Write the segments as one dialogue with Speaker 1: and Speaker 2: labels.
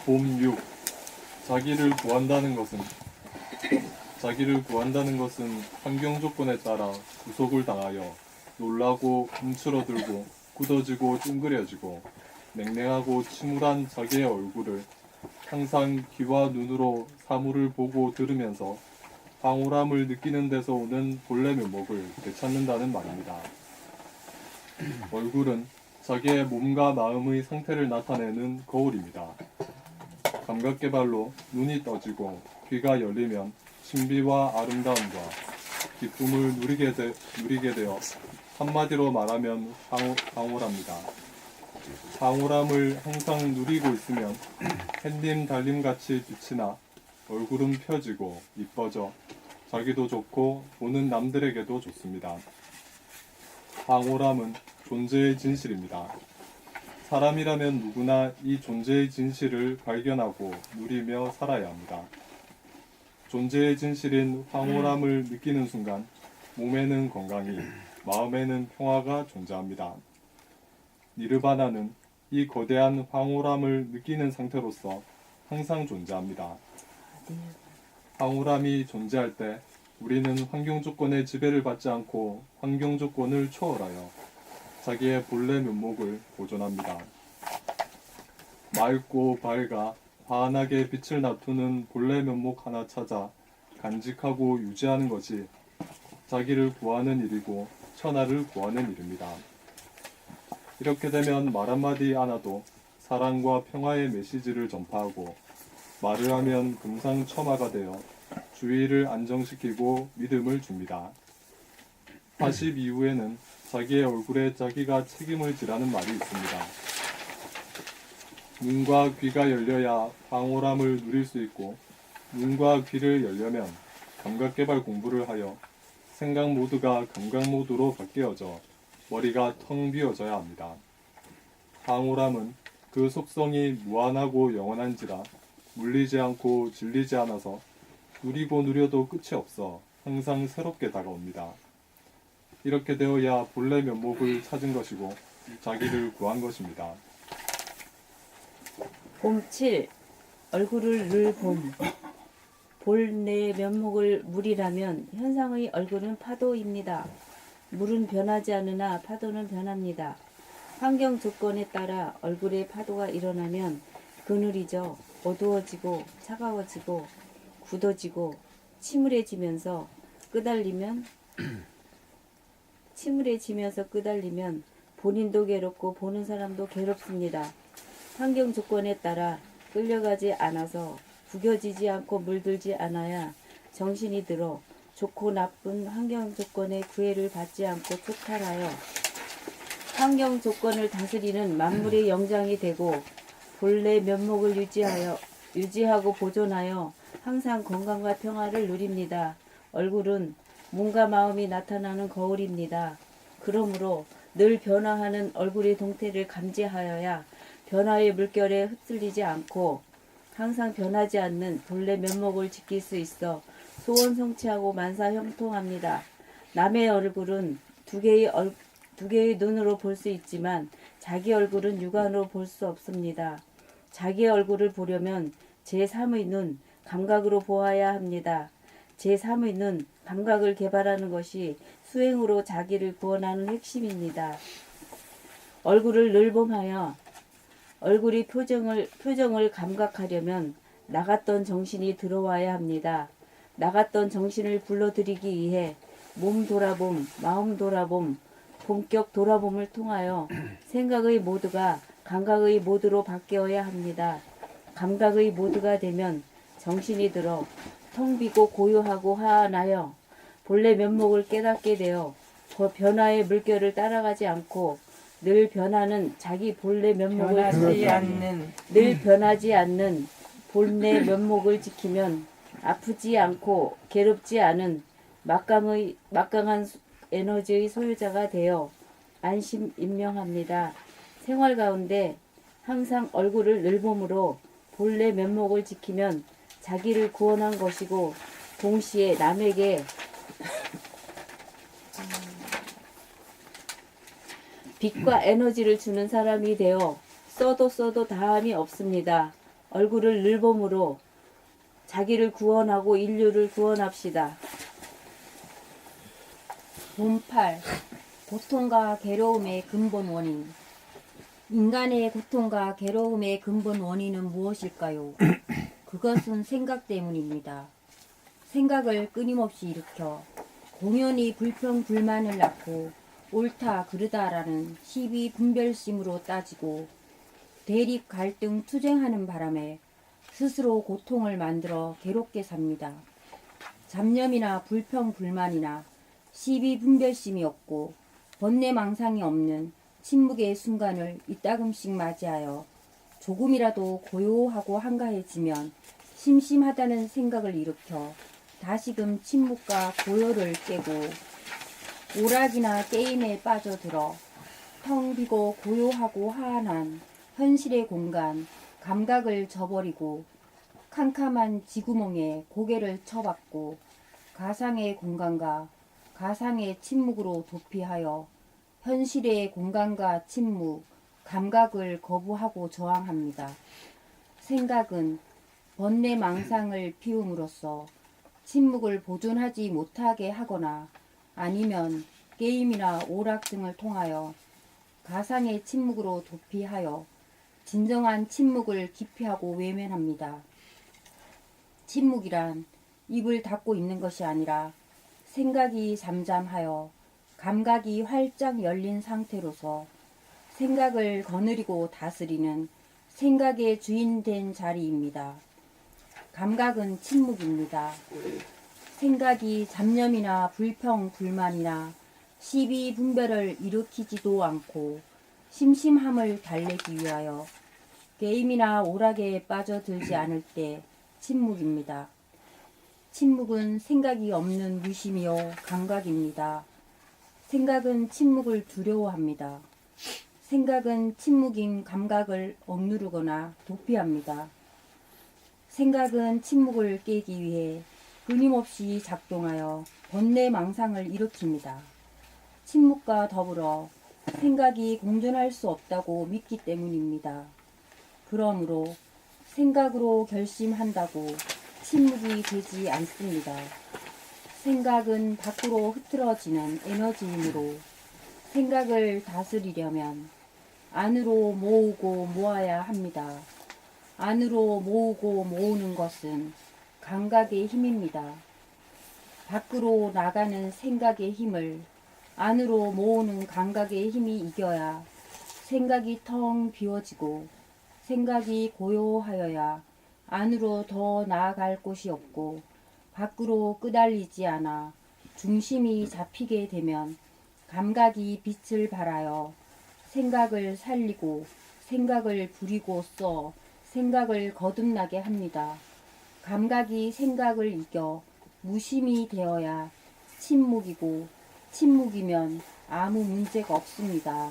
Speaker 1: 봄 6. 자기를 구한다는 것은 환경 조건에 따라 구속을 당하여 놀라고 움츠러들고 굳어지고 찡그려지고 냉랭하고 침울한 자기의 얼굴을 항상 귀와 눈으로 사물을 보고 들으면서 황홀함을 느끼는 데서 오는 본래 면목을 되찾는다는 말입니다. 얼굴은 자기의 몸과 마음의 상태를 나타내는 거울입니다. 감각개발로 눈이 떠지고 귀가 열리면 신비와 아름다움과 기쁨을 누리게 되어 한마디로 말하면 황홀합니다. 황홀함을 항상 누리고 있으면 햇님 달님같이 빛이 나 얼굴은 펴지고 이뻐져 자기도 좋고 보는 남들에게도 좋습니다. 황홀함은 존재의 진실입니다. 사람이라면 누구나 이 존재의 진실을 발견하고 누리며 살아야 합니다. 존재의 진실인 황홀함을 느끼는 순간 몸에는 건강이, 마음에는 평화가 존재합니다. 니르바나는 이 거대한 황홀함을 느끼는 상태로서 항상 존재합니다. 황홀함이 존재할 때 우리는 환경 조건의 지배를 받지 않고 환경 조건을 초월하여 자기의 본래 면목을 보존합니다. 맑고 밝아 환하게 빛을 나투는 본래 면목 하나 찾아 간직하고 유지하는 것이 자기를 구하는 일이고 천하를 구하는 일입니다. 이렇게 되면 말 한마디 안 하도 사랑과 평화의 메시지를 전파하고 말을 하면 금상첨화가 되어 주의를 안정시키고 믿음을 줍니다. 40 이후에는 자기의 얼굴에 자기가 책임을 지라는 말이 있습니다. 눈과 귀가 열려야 황홀함을 누릴 수 있고 눈과 귀를 열려면 감각개발 공부를 하여 생각 모드가 감각 모드로 바뀌어져 머리가 텅 비어져야 합니다. 황홀함은 그 속성이 무한하고 영원한지라 물리지 않고 질리지 않아서 누리고 누려도 끝이 없어 항상 새롭게 다가옵니다. 이렇게 되어야 본래 면목을 찾은 것이고 자기를 구한 것입니다.
Speaker 2: 봄 7. 얼굴을 늘 봄. 볼 내 면목을 물이라면 현상의 얼굴은 파도입니다. 물은 변하지 않으나 파도는 변합니다. 환경 조건에 따라 얼굴에 파도가 일어나면 그늘이져 어두워지고 차가워지고 굳어지고 침울해지면서 끄달리면 본인도 괴롭고 보는 사람도 괴롭습니다. 환경 조건에 따라 끌려가지 않아서 구겨지지 않고 물들지 않아야 정신이 들어 좋고 나쁜 환경 조건의 구애를 받지 않고 초탈하여 환경 조건을 다스리는 만물의 영장이 되고 본래 면목을 유지하고 보존하여 항상 건강과 평화를 누립니다. 얼굴은 몸과 마음이 나타나는 거울입니다. 그러므로 늘 변화하는 얼굴의 동태를 감지하여야 변화의 물결에 휩쓸리지 않고 항상 변하지 않는 본래 면목을 지킬 수 있어 소원 성취하고 만사 형통합니다. 남의 얼굴은 두 개의 눈으로 볼 수 있지만 자기 얼굴은 육안으로 볼 수 없습니다. 자기 얼굴을 보려면 제3의 눈, 감각으로 보아야 합니다. 제3의 눈, 감각을 개발하는 것이 수행으로 자기를 구원하는 핵심입니다. 얼굴을 늘봄하여 얼굴의 표정을 감각하려면 나갔던 정신이 들어와야 합니다. 나갔던 정신을 불러들이기 위해 몸 돌아봄, 마음 돌아봄, 본격 돌아봄을 통하여 생각의 모드가 감각의 모드로 바뀌어야 합니다. 감각의 모드가 되면 정신이 들어 텅 비고 고요하고 화나여 본래 면목을 깨닫게 되어 변화의 물결을 따라가지 않고 늘 변하는 자기 본래 면목을 늘 변하지 않는 본래 면목을 지키면 아프지 않고 괴롭지 않은 막강한 에너지의 소유자가 되어 안심임명합니다. 생활 가운데 항상 얼굴을 늘봄으로 본래 면목을 지키면 자기를 구원한 것이고 동시에 남에게 빛과 에너지를 주는 사람이 되어 써도 다함이 없습니다. 얼굴을 늘봄으로 자기를 구원하고 인류를 구원합시다.
Speaker 3: 본팔 고통과 괴로움의 근본 원인. 인간의 고통과 괴로움의 근본 원인은 무엇일까요? 그것은 생각 때문입니다. 생각을 끊임없이 일으켜 공연히 불평불만을 낳고 옳다 그르다라는 시비 분별심으로 따지고 대립 갈등 투쟁하는 바람에 스스로 고통을 만들어 괴롭게 삽니다. 잡념이나 불평불만이나 시비 분별심이 없고 번뇌망상이 없는 침묵의 순간을 이따금씩 맞이하여 조금이라도 고요하고 한가해지면 심심하다는 생각을 일으켜 다시금 침묵과 고요를 깨고 오락이나 게임에 빠져들어 텅 비고 고요하고 화한한 현실의 공간, 감각을 저버리고 캄캄한 지구멍에 고개를 쳐박고 가상의 공간과 가상의 침묵으로 도피하여 현실의 공간과 침묵, 감각을 거부하고 저항합니다. 생각은 번뇌망상을 피움으로써 침묵을 보존하지 못하게 하거나 아니면 게임이나 오락 등을 통하여 가상의 침묵으로 도피하여 진정한 침묵을 기피하고 외면합니다. 침묵이란 입을 닫고 있는 것이 아니라 생각이 잠잠하여 감각이 활짝 열린 상태로서 생각을 거느리고 다스리는 생각의 주인 된 자리입니다. 감각은 침묵입니다. 생각이 잡념이나 불평, 불만이나 시비 분별을 일으키지도 않고 심심함을 달래기 위하여 게임이나 오락에 빠져들지 않을 때 침묵입니다. 침묵은 생각이 없는 무심이요 감각입니다. 생각은 침묵을 두려워합니다. 생각은 침묵인 감각을 억누르거나 도피합니다. 생각은 침묵을 깨기 위해 끊임없이 작동하여 번뇌망상을 일으킵니다. 침묵과 더불어 생각이 공존할 수 없다고 믿기 때문입니다. 그러므로 생각으로 결심한다고 침묵이 되지 않습니다. 생각은 밖으로 흐트러지는 에너지이므로 생각을 다스리려면 안으로 모으고 모아야 합니다. 안으로 모으고 모으는 것은 감각의 힘입니다. 밖으로 나가는 생각의 힘을 안으로 모으는 감각의 힘이 이겨야 생각이 텅 비워지고 생각이 고요하여야 안으로 더 나아갈 곳이 없고 밖으로 끄달리지 않아 중심이 잡히게 되면 감각이 빛을 발하여 생각을 살리고 생각을 부리고 써 생각을 거듭나게 합니다. 감각이 생각을 이겨 무심이 되어야 침묵이고 침묵이면 아무 문제가 없습니다.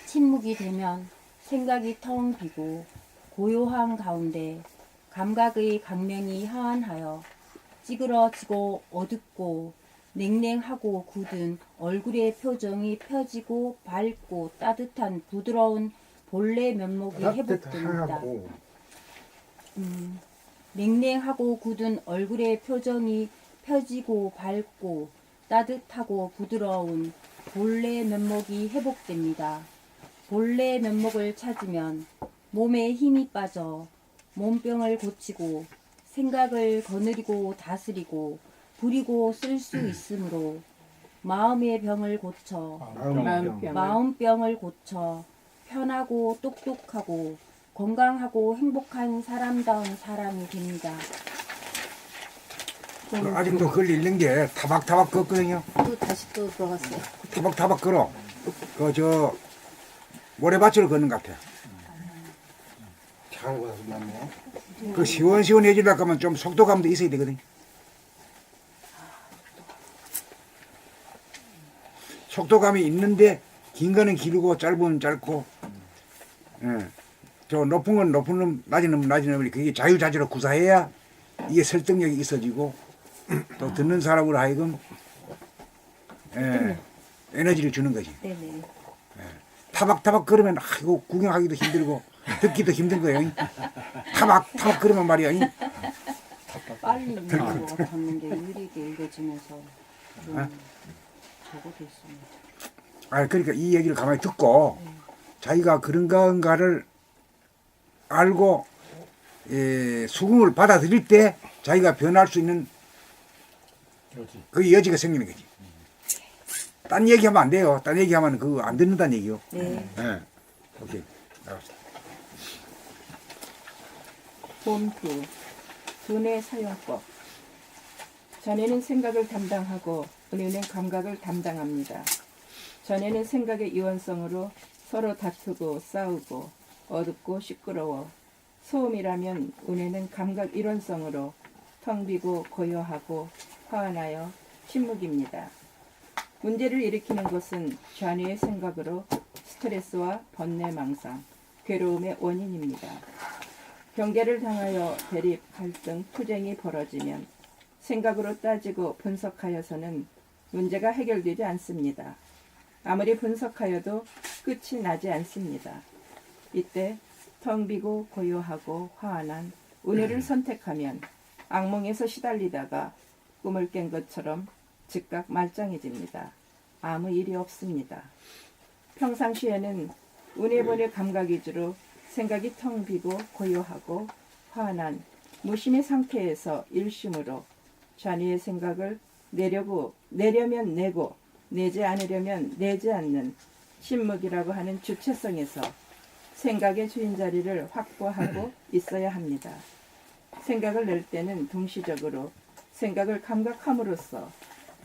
Speaker 3: 침묵이 되면 생각이 텅 비고 고요한 가운데 감각의 강면이 하한하여 찌그러지고 어둡고 냉랭하고 굳은 얼굴의 표정이 펴지고 밝고 따뜻한 부드러운 본래 면목이 회복됩니다. 냉랭하고 굳은 얼굴의 표정이 펴지고 밝고 따뜻하고 부드러운 본래 면목이 회복됩니다. 본래 면목을 찾으면 몸에 힘이 빠져 몸병을 고치고 생각을 거느리고 다스리고 부리고 쓸 수 있으므로 마음의 병을 고쳐 마음병을 고쳐 편하고 똑똑하고 건강하고 행복한 사람다운 사람이 됩니다.
Speaker 4: 아직도 그걸 읽는 게 타박타박 걷거든요.
Speaker 3: 또 다시 또 들어갔어요.
Speaker 4: 타박타박 걸어. 저 모래밭으로 걷는 것 같아.
Speaker 5: 잘 왔네.
Speaker 4: 그 시원시원해지려고 하면 좀 속도감도 있어야 되거든. 속도감이 있는데 긴 거는 길고 짧은 짧고, 예. 저 높은 건 높은 놈, 낮은 놈 낮은 놈이 그게 자유자재로 구사해야 이게 설득력이 있어지고 또 듣는 사람으로 하여금 에너지를 주는 거지.
Speaker 2: 네네.
Speaker 4: 타박타박 걸으면 이거 구경하기도 힘들고 듣기도 힘든 거예요. 타박 그러면 말이야.
Speaker 3: 빨리 읽고 듣는 게 느리게 읽어지면서 좀
Speaker 4: 아?
Speaker 3: 적어됐습니다.
Speaker 4: 아, 그러니까 이 얘기를 가만히 듣고 자기가 그런 건가를 알고 수긍을 받아들일 때 자기가 변할 수 있는 그 여지가 생기는 거지. 딴 얘기하면 안 돼요. 딴 얘기하면 그거 안 듣는다는 얘기요.
Speaker 2: 네.
Speaker 4: 예. 오케이. 나갑시다.
Speaker 5: 본2 두뇌 사용법. 전에는 생각을 담당하고 은혜는 감각을 담당합니다. 전에는 생각의 이원성으로 서로 다투고 싸우고 어둡고 시끄러워 소음이라면 은혜는 감각 일원성으로 텅 비고 고요하고 화나여 침묵입니다. 문제를 일으키는 것은 좌뇌의 생각으로 스트레스와 번뇌 망상, 괴로움의 원인입니다. 경계를 당하여 대립, 갈등, 투쟁이 벌어지면 생각으로 따지고 분석하여서는 문제가 해결되지 않습니다. 아무리 분석하여도 끝이 나지 않습니다. 이때 텅 비고 고요하고 화한한 은혜를 선택하면 악몽에서 시달리다가 꿈을 깬 것처럼 즉각 말짱해집니다. 아무 일이 없습니다. 평상시에는 은혜본의 감각 위주로 생각이 텅 비고 고요하고 화난 무심의 상태에서 일심으로 좌뇌의 생각을 내려면 내고 내지 않으려면 내지 않는 침묵이라고 하는 주체성에서 생각의 주인 자리를 확보하고 있어야 합니다. 생각을 낼 때는 동시적으로 생각을 감각함으로써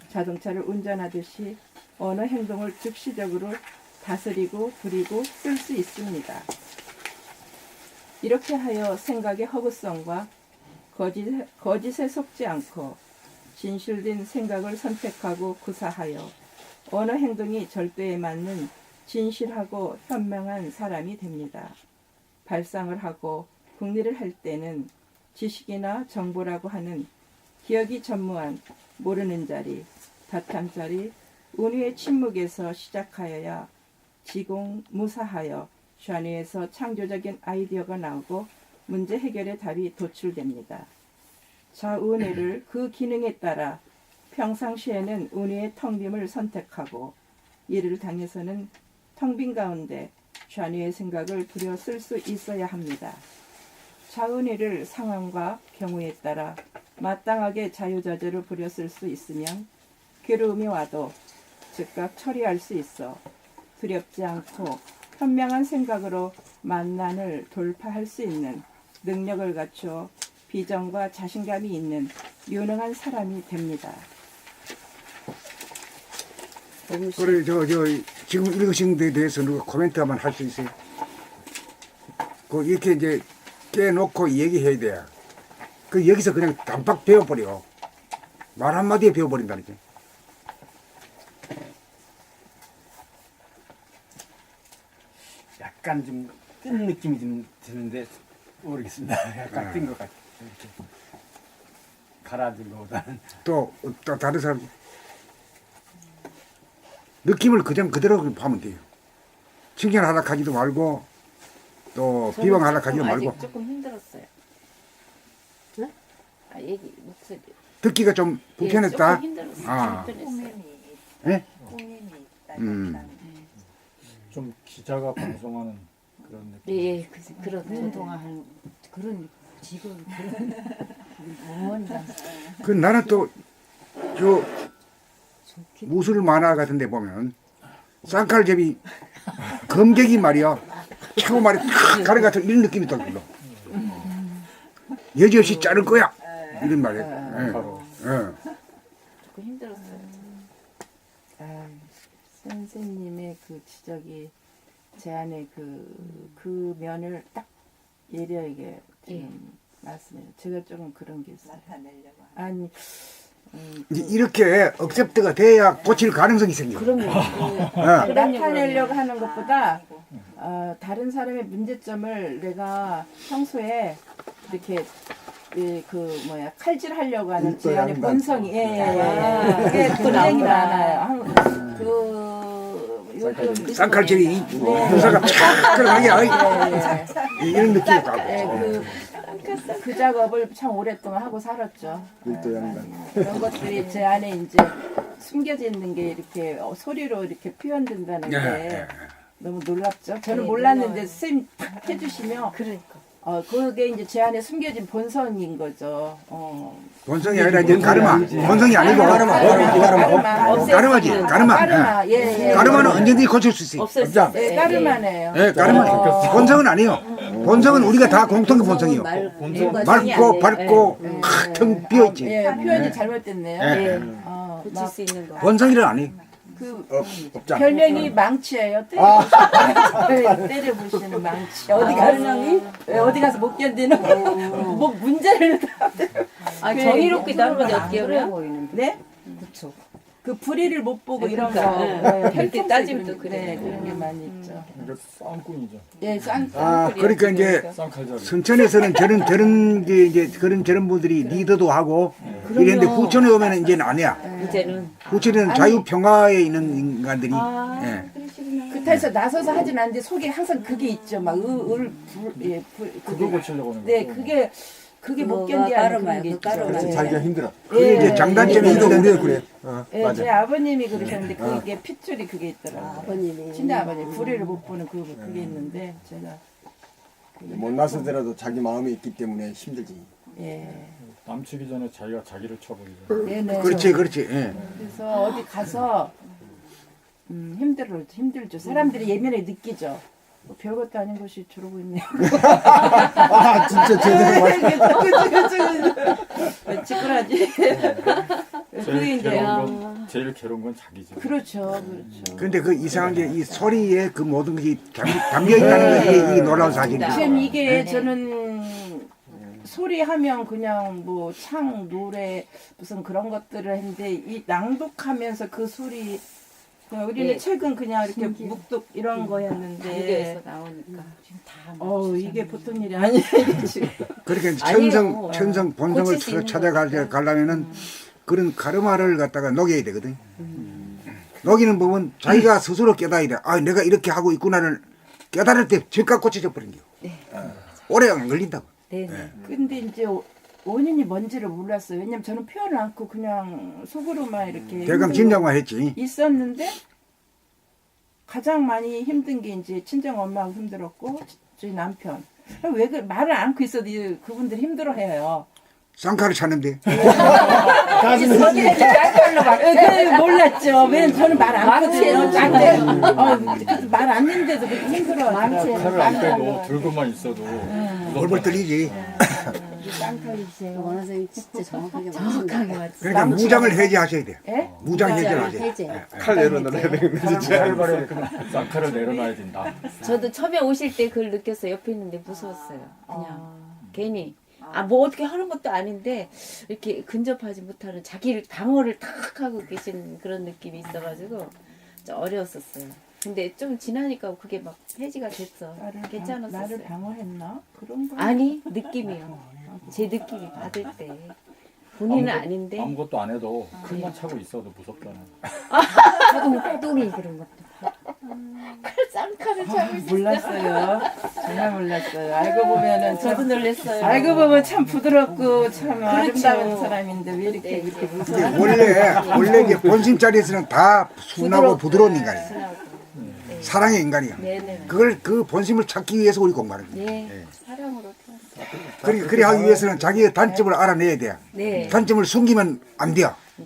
Speaker 5: 자동차를 운전하듯이 어느 행동을 즉시적으로 다스리고 부리고 쓸 수 있습니다. 이렇게 하여 생각의 허구성과 거짓에 속지 않고 진실된 생각을 선택하고 구사하여 어느 행동이 절도에 맞는 진실하고 현명한 사람이 됩니다. 발상을 하고 궁리를 할 때는 지식이나 정보라고 하는 기억이 전무한 모르는 자리, 다탐 자리, 은유의 침묵에서 시작하여야 지공무사하여 좌뇌에서 창조적인 아이디어가 나오고 문제 해결의 답이 도출됩니다. 좌우뇌를 그 기능에 따라 평상시에는 은유의 텅빔을 선택하고 이를 당해서는 텅 빈 가운데 좌뇌의 생각을 부려 쓸 수 있어야 합니다. 좌우뇌를 상황과 경우에 따라 마땅하게 자유자재로 부려 쓸 수 있으면 괴로움이 와도 즉각 처리할 수 있어 두렵지 않고 현명한 생각으로 만난을 돌파할 수 있는 능력을 갖추어 비전과 자신감이 있는 유능한 사람이 됩니다.
Speaker 4: 그래 저 지금 읽으신 데 대해서 누가 코멘트 한번 할 수 있어요? 그 이렇게 이제 깨놓고 얘기해야 돼. 그 여기서 그냥 단박 배워버려. 말 한마디에 배워버린다니까.
Speaker 6: 약간 좀 뜬 느낌이 좀 드는데 모르겠습니다. 약간 뜬 것 같아요. 이렇게 가라앉은 것보다는.
Speaker 4: 또 다른 사람 느낌을 그대로 하면 돼요. 칭찬하라 하지도 말고 또 비방하라 하지도 말고
Speaker 2: 아직 조금 힘들었어요.
Speaker 3: 네?
Speaker 2: 아, 얘기 목소리.
Speaker 4: 듣기가 좀 불편했다.
Speaker 2: 조금 힘들었어요.
Speaker 4: 아.
Speaker 2: 불편했어요.
Speaker 4: 네?
Speaker 3: 꿈이
Speaker 6: 좀 기자가 방송하는 그런 느낌.
Speaker 2: 네, 그런
Speaker 3: 운동화하는 그런 지금 그런 무언가
Speaker 4: 그 나는 또 저 무술 만화 같은 데 보면 쌍칼제비 검객이 말이야 차고 말이 탁 가는 것 같은 이런 느낌이 딱 들어. 여지없이 자를 거야 이런 말이야.
Speaker 2: 조금 힘들었어요. 아, 선생님의 그 지적이 제 안에 그 면을 딱 예리하게 지금 말씀해요. 제가 조금 그런 게 있어요. 아니,
Speaker 4: 이제 이렇게 억셉트가 돼야 고칠 가능성이 생겨.
Speaker 2: 그럼요. 나타내려고 하는 것보다 다른 사람의 문제점을 내가 평소에 이렇게 칼질하려고 하는 제 안의 본성이 그게 굉장히 많아요.
Speaker 5: 요즘
Speaker 4: 쌍칼집이 유사가 촥 들어가게 이런 느낌이 가고.
Speaker 5: 네, 그 작업을 참 오랫동안 하고 살았죠.
Speaker 7: 밀도 양반.
Speaker 5: 그런 것들이 제 안에 이제 숨겨져 있는 게 이렇게 소리로 이렇게 표현된다는 게
Speaker 4: 예.
Speaker 5: 너무 놀랍죠. 저는
Speaker 2: 네,
Speaker 5: 몰랐는데
Speaker 2: 놀라워요.
Speaker 5: 선생님 딱 해주시면
Speaker 2: 그러니까.
Speaker 5: 그게 이제 제 안에 숨겨진 본성인 거죠.
Speaker 4: 본성이 아니라 이제 가르마. 본성이 아니고 가르마지. 가르마.
Speaker 5: 까르마, 예, 예.
Speaker 4: 가르마는 언제든지 고칠 수 있어요.
Speaker 2: 없었어요.
Speaker 5: 예, 까르마네요.
Speaker 4: 예, 가르마. 본성은 아니에요. 본성은 우리가 다 공통의 본성이요. 맑고 밝고 텅 비어 있지.
Speaker 5: 예, 표현이 잘못됐네요.
Speaker 4: 예.
Speaker 5: 예.
Speaker 2: 고칠 수 있는 거.
Speaker 4: 본성이란 아니에요.
Speaker 5: 그
Speaker 7: 업장.
Speaker 5: 별명이 망치예요. 때려부시는 망치. 어디
Speaker 2: 별명이?
Speaker 5: 어디 가서 못 견디는 뭐 문제를
Speaker 2: 정의롭게 나누는데 어떻게 해요?
Speaker 3: 보이는데.
Speaker 5: 네?
Speaker 3: 그쵸.
Speaker 5: 그 불의를 못 보고
Speaker 2: 네,
Speaker 5: 이런
Speaker 2: 그러니까,
Speaker 5: 거
Speaker 2: 네.
Speaker 5: 네,
Speaker 2: 그렇게 따지면 또
Speaker 5: 네,
Speaker 2: 그래.
Speaker 5: 그런 게 많이 있죠.
Speaker 6: 이거 쌍꾼이죠.
Speaker 5: 예,
Speaker 4: 그러니까 이제
Speaker 6: 쌍칼잡이.
Speaker 4: 성천에서는 저런 게 이제 저런 분들이 리더도 하고 이랬는데 부천에 오면은 이제는 아니야.
Speaker 2: 이제는
Speaker 4: 부천에는 자유평화에 있는 인간들이 예.
Speaker 5: 그타에서 나서서 하진 않는데 속에 항상 그게 있죠. 막
Speaker 6: 그거 고치려고 하는
Speaker 5: 네,
Speaker 6: 거죠.
Speaker 5: 그게 못
Speaker 3: 그거가
Speaker 5: 견디하는
Speaker 3: 까르마예요.
Speaker 5: 그런 게
Speaker 3: 그
Speaker 5: 있죠.
Speaker 3: 까르마예요.
Speaker 5: 예.
Speaker 7: 자기가 힘들어.
Speaker 4: 그게 이제
Speaker 5: 예.
Speaker 4: 장단점이
Speaker 7: 이도
Speaker 4: 있는데
Speaker 7: 우리도 그래.
Speaker 5: 예,
Speaker 7: 맞아.
Speaker 5: 제 아버님이 그러셨는데 그게 핏줄이 그게 있더라고요.
Speaker 3: 아버님이.
Speaker 5: 친정 아버님 불의를 못 보는 그게 있는데 제가
Speaker 7: 못 나서더라도 자기 마음이 있기 때문에 힘들지.
Speaker 5: 예.
Speaker 6: 남치기 전에 자기가 자기를 쳐버리죠.
Speaker 5: 네네.
Speaker 4: 그렇지 그렇지. 예.
Speaker 5: 그래서 어디 가서 힘들죠. 사람들이 예민하게 느끼죠. 뭐 별것도 아닌 것이 저러고 있네요.
Speaker 7: 아 진짜 제대로
Speaker 5: 그치. 찌끄러지. 그게 이제
Speaker 6: 제일 괴로운 건 자기죠.
Speaker 5: 그렇죠.
Speaker 4: 근데 그 이상한 게 이 소리에 그 모든 것이 담겨 있다는 게 이 놀라운 사실이죠.
Speaker 5: 지금 이게 저는 소리하면 그냥 뭐 창 노래 무슨 그런 것들을 했는데 이 낭독하면서 그 소리 우리는
Speaker 2: 예.
Speaker 5: 책은 그냥 이렇게 묵독 이런 거였는데
Speaker 2: 단계에서 나오니까.
Speaker 5: 이게 보통 일이 아니에요. 지금.
Speaker 4: 그러니까
Speaker 2: 아니에요.
Speaker 4: 천성 본성을
Speaker 2: 고칠 수 있는
Speaker 4: 찾아가려면은 그런 가르마를 갖다가 녹여야 되거든. 녹이는 부분 자기가 스스로 깨달아야 돼. 아, 내가 이렇게 하고 있구나를 깨달을 때 즉각 고쳐져 버린 거. 오래 안 걸린다고.
Speaker 2: 네.
Speaker 5: 근데 이제 원인이 뭔지를 몰랐어요. 왜냐면 저는 표현을 않고 그냥 속으로만 이렇게
Speaker 4: 대강 진정만 했지.
Speaker 5: 있었는데 가장 많이 힘든 게 이제 친정 엄마하고 힘들었고 저희 남편. 왜 말을 않고 있어도 그분들이 힘들어해요.
Speaker 4: 쌍칼을 찾는데.
Speaker 7: 가슴이
Speaker 5: 몰랐죠. 왜냐면 저는 말 안 하거든요. 말 안 했는데도 그렇게 힘들어하더라고요.
Speaker 6: 칼을 안 빼도 들고만 있어도
Speaker 4: 벌벌 떨리지.
Speaker 3: 원하 선생님 진짜 정확하게 맞습니다.
Speaker 4: 그러니까 무장을 해제하셔야 돼.
Speaker 5: 예?
Speaker 4: 무장 해제를 하셔야 돼.
Speaker 3: 해제.
Speaker 7: 칼 내려놔야 되겠네.
Speaker 6: 쌍칼을 내려놔야 된다.
Speaker 2: 저도 처음에 오실 때 그걸 느꼈어요. 옆에 있는데 무서웠어요. 그냥 괜히. 뭐 어떻게 하는 것도 아닌데 이렇게 근접하지 못하는 자기를 방어를 탁 하고 계신 그런 느낌이 있어가지고 좀 어려웠었어요. 근데 좀 지나니까 그게 막 해지가 됐어. 괜찮았었어요.
Speaker 5: 나를 방어했나? 그런 거
Speaker 2: 아니 느낌이요. 제 느낌이 받을 때 본인은 아닌데
Speaker 6: 아무것도 안 해도 칼만 차고 있어도 무섭잖아.
Speaker 3: 똥이 그런 것도.
Speaker 2: 쌍칼을 차고 있어.
Speaker 5: 몰랐어요. 정말 몰랐어요. 알고 보면은
Speaker 2: 저도 놀랐어요.
Speaker 5: 알고 보면 참 부드럽고 참
Speaker 2: 그렇죠.
Speaker 5: 아름다운 사람인데 왜 이렇게
Speaker 2: 네.
Speaker 5: 무서워?
Speaker 4: 원래 이게 본심 자리에서는 다 순하고 부드러운 인간이에요.
Speaker 2: 순하고.
Speaker 4: 사랑의 인간이야.
Speaker 2: 네네.
Speaker 4: 그걸 그 본심을 찾기 위해서 우리 공부하는 거야.
Speaker 2: 네. 사랑으로 태어났어요.
Speaker 4: 그래 하기 위해서는 자기의 단점을 알아내야 돼.
Speaker 2: 네.
Speaker 4: 단점을 숨기면 안 돼요.
Speaker 2: 네.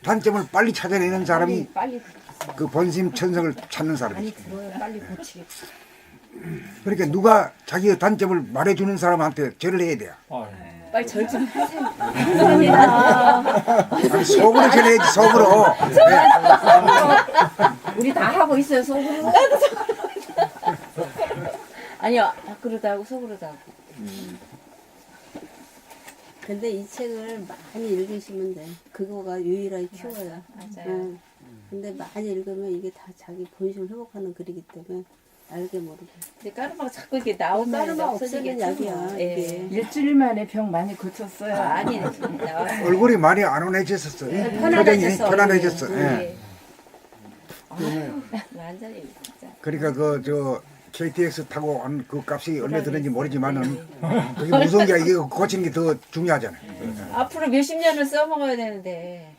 Speaker 4: 단점을 빨리 찾아내는 사람이
Speaker 3: 빨리
Speaker 4: 그 본심 천성을 찾는 사람이지.
Speaker 3: 들어요. 빨리 고치겠다.
Speaker 4: 그러니까 누가 자기의 단점을 말해주는 사람한테 절을 해야 돼요.
Speaker 6: 아유.
Speaker 2: 빨리 절 좀 하세요. 감사합니다.
Speaker 4: 아니, 속으로 절해야지 속으로.
Speaker 3: 우리 다 하고 있어요, 속으로.
Speaker 2: 아니요. 밖으로도 하고 속으로도 하고.
Speaker 8: 근데 이 책을 많이 읽으시면 돼. 그거가 유일하게 키워요.
Speaker 2: 맞아요.
Speaker 8: 응. 근데 많이 읽으면 이게 다 자기 본심을 회복하는 글이기 때문에 알게 모르게.
Speaker 2: 근데 까르마가 자꾸 이게 나오면
Speaker 8: 까르마 없애는 약이야,
Speaker 2: 예.
Speaker 8: 이게.
Speaker 5: 일주일 만에 병 많이 고쳤어요.
Speaker 2: 아니 나와요.
Speaker 4: 얼굴이 많이 안 온해졌었어. 표정이 편안해졌어. 예.
Speaker 2: 네. 완전히 진짜.
Speaker 4: 그러니까 그 저 KTX 타고 한 그 값이 얼마 드는지 모르지만은 그게 무서운 게 이거 고치는 게 더 중요하잖아요.
Speaker 2: 앞으로 몇십 년을 써먹어야 되는데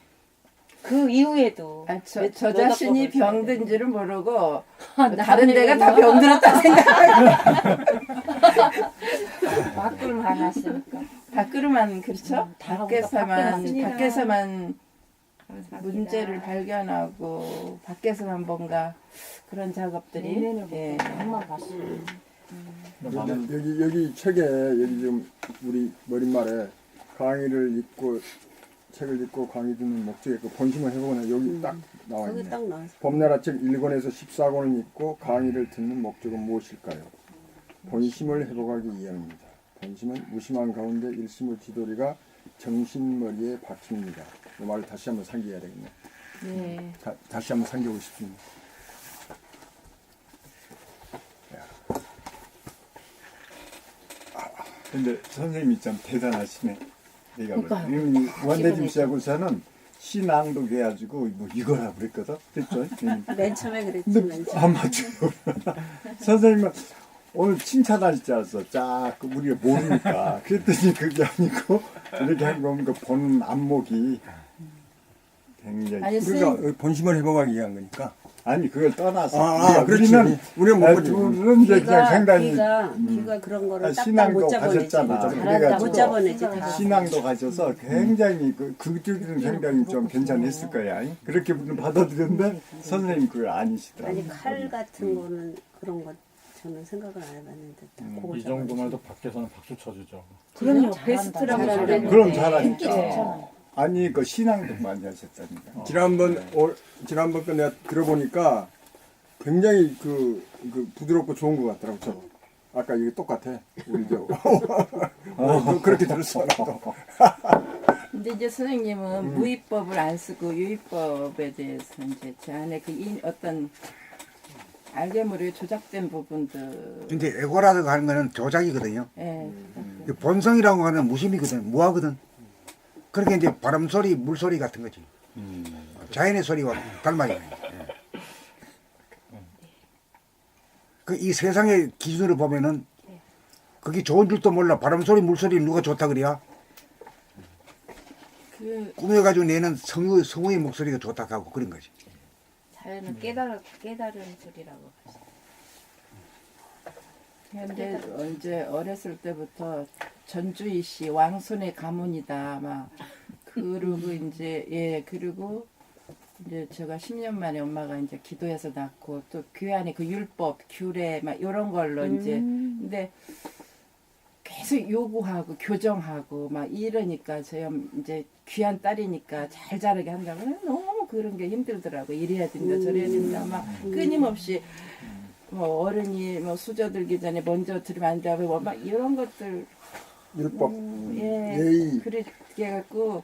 Speaker 2: 그 이후에도
Speaker 5: 아, 저
Speaker 2: 몇
Speaker 5: 자신이
Speaker 2: 억법을 써야
Speaker 5: 병든 줄은 모르고 다른
Speaker 3: 남의
Speaker 5: 데가 다
Speaker 3: 병.
Speaker 5: 병들었다 생각하고
Speaker 3: 밖으로 안 왔으니까.
Speaker 5: 밖으로만 그렇죠?
Speaker 3: 다 하고
Speaker 5: 밖에서만
Speaker 2: 맞습니다.
Speaker 5: 밖에서만
Speaker 2: 감사합니다.
Speaker 5: 문제를 발견하고 밖에서만 뭔가 그런 작업들이 예.
Speaker 3: 한번 봤어.
Speaker 7: 여기 책에 여기 지금 우리 머릿말에 강의를 읽고 책을 읽고 강의 듣는 목적에 그 본심을 해보면 여기 딱 나와
Speaker 8: 거기
Speaker 7: 있네.
Speaker 8: 딱 나왔어.
Speaker 7: 범나라 책 1권에서 14권을 읽고 강의를 듣는 목적은 무엇일까요? 본심을 회복하기 위함입니다. 본심은 무심한 가운데 일심의 지도리가 정신머리에 박힙니다. 이 말을 다시 한번 상기해야 되겠네.
Speaker 5: 네.
Speaker 7: 다시 한번 상기하고 싶습니다.
Speaker 9: 근데 선생님이 참 대단하시네. 내가
Speaker 3: 그러니까요.
Speaker 9: 원대중 씨하고서는 시낭독 해가지고 뭐 이거라 그랬거든. 됐죠?
Speaker 8: 맨 처음에 그랬지.
Speaker 9: 근데
Speaker 8: 맨 처음에.
Speaker 9: 안 맞죠. 선생님은 오늘 칭찬하실 줄 알았어. 쫙 우리가 모르니까. 그랬더니 그게 아니고 이렇게 한 거면 그 보는 안목이 굉장히
Speaker 5: 아니
Speaker 7: 그러니까 본심을 회복하기 위한 거니까.
Speaker 9: 아니 그걸 떠나서
Speaker 7: 그렇지. 우리는 못 보지.
Speaker 9: 둘은 이제 그냥 상당히
Speaker 8: 귀가 그런 거를 딱딱
Speaker 9: 신앙도
Speaker 8: 못 잡아내지.
Speaker 9: 가셨잖아.
Speaker 8: 못
Speaker 9: 그래가지고
Speaker 8: 잡아내지. 다.
Speaker 9: 신앙도 가셔서 굉장히 그쪽은 상당히 좀 괜찮았을 거야. 그렇게 받아들였는데 선생님 그거 아니시더라고요.
Speaker 8: 아니 칼 같은 거는 그런 거 저는 생각을 안 해봤는데 딱 그걸
Speaker 1: 이 정도만 해도 밖에서는 박수 쳐주죠.
Speaker 2: 그럼요. 베스트라고
Speaker 3: 잘한다.
Speaker 2: 그랬는데.
Speaker 9: 그럼 잘하니까.
Speaker 3: 인기 좋잖아.
Speaker 9: 아니 그 신앙도 많이 하셨다니까.
Speaker 7: 지난번 거 내가 들어보니까 굉장히 그 부드럽고 좋은 것 같더라고. 저 아까 이게 똑같아. 우리 저 그렇게 들었어. 나도.
Speaker 5: 근데 이제 선생님은 무위법을 안 쓰고 유위법에 대해서 이제 제 안에 그 어떤 알게 모르게 조작된 부분들
Speaker 4: 근데 에고라고 하는 거는 조작이거든요.
Speaker 5: 예.
Speaker 4: 본성이라고 하는 무심이거든, 무하거든. 그렇게 이제 바람 소리, 물 소리 같은 거지. 자연의 소리와 닮아요. 그 이 세상의 기준으로 보면은 그게 좋은 줄도 몰라. 바람 소리, 물 소리 누가 좋다 그래야? 꾸며가지고 내는 성우의 목소리가 좋다 하고 그런 거지.
Speaker 2: 자연은 깨달은 소리라고 하죠.
Speaker 5: 근데 이제 어렸을 때부터 전주희 씨 왕손의 가문이다 막 그러고 이제 그리고 이제 제가 10년 만에 엄마가 이제 기도해서 낳고 또 교회 그 율법 규례 막 이런 걸로 이제 근데 계속 요구하고 교정하고 막 이러니까 저희 이제 귀한 딸이니까 잘 자라게 한다고 너무 그런 게 힘들더라고. 이래야 된다 저래야 된다 막 끊임없이 뭐 어른이 뭐 수저들기 전에 먼저 들으면 안 되고 뭐 막 이런 것들
Speaker 7: 율법,
Speaker 5: 예의 그렇게 해갖고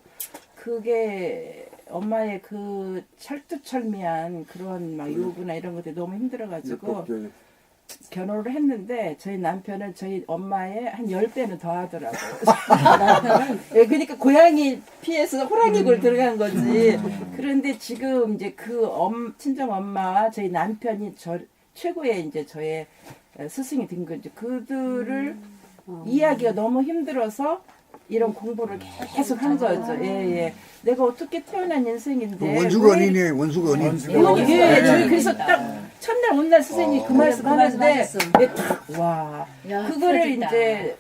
Speaker 5: 그게 엄마의 그 철두철미한 그런 막 요구나 이런 것들이 너무 힘들어가지고
Speaker 7: 율법 교육.
Speaker 5: 결혼을 했는데 저희 남편은 저희 엄마의 한 10배는 더 하더라고요. 예, 그러니까 고양이 피해서 호랑이 골 들어간 거지. 그런데 지금 이제 그 친정 엄마와 저희 남편이 최고의 이제 저의 스승이 된 거죠. 그들을 이해하기가 너무 힘들어서 이런 공부를 계속 한 거죠. 예. 내가 어떻게 태어난 인생인데.
Speaker 4: 원수가 아니네, 원수가 아니네.
Speaker 5: 저희 그래서 딱 첫날 온날 선생님이 그 말씀 하는데 와 그거를 이제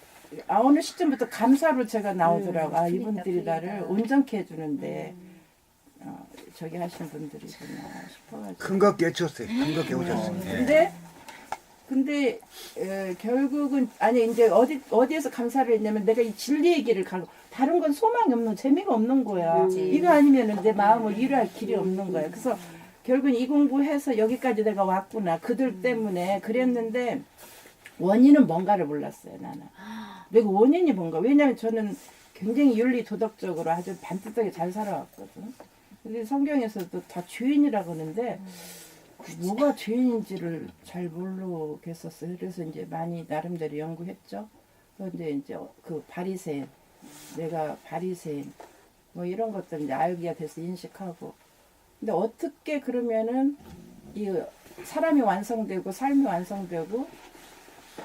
Speaker 5: 어느 시점부터 감사로 제가 나오더라고. 아 이분들이 나를 온전케 해주는데 저기 하신 분들이구나 싶어가지고.
Speaker 4: 큰 거 깨쳤어요. 큰 거 깨우쳤어요.
Speaker 5: 근데 결국은 아니 이제 어디에서 감사를 했냐면 내가 이 진리 얘기를 가고 다른 건 소망이 없는 재미가 없는 거야. 이거 아니면은 내 마음을 위로할 길이 없는 거야. 그래서 결국은 이 공부해서 여기까지 내가 왔구나. 그들 때문에 그랬는데 원인은 뭔가를 몰랐어요. 나는. 내가 원인이 뭔가. 왜냐하면 저는 굉장히 윤리 도덕적으로 아주 반듯하게 잘 살아왔거든. 근데 성경에서도 다 죄인이라고 하는데 뭐가 죄인인지를 잘 모르겠었어요. 그래서 이제 많이 나름대로 연구했죠. 그런데 이제 그 바리새인, 내가 바리새인, 뭐 이런 것들 이제 알게 돼서 인식하고. 근데 어떻게 그러면은 이 사람이 완성되고 삶이 완성되고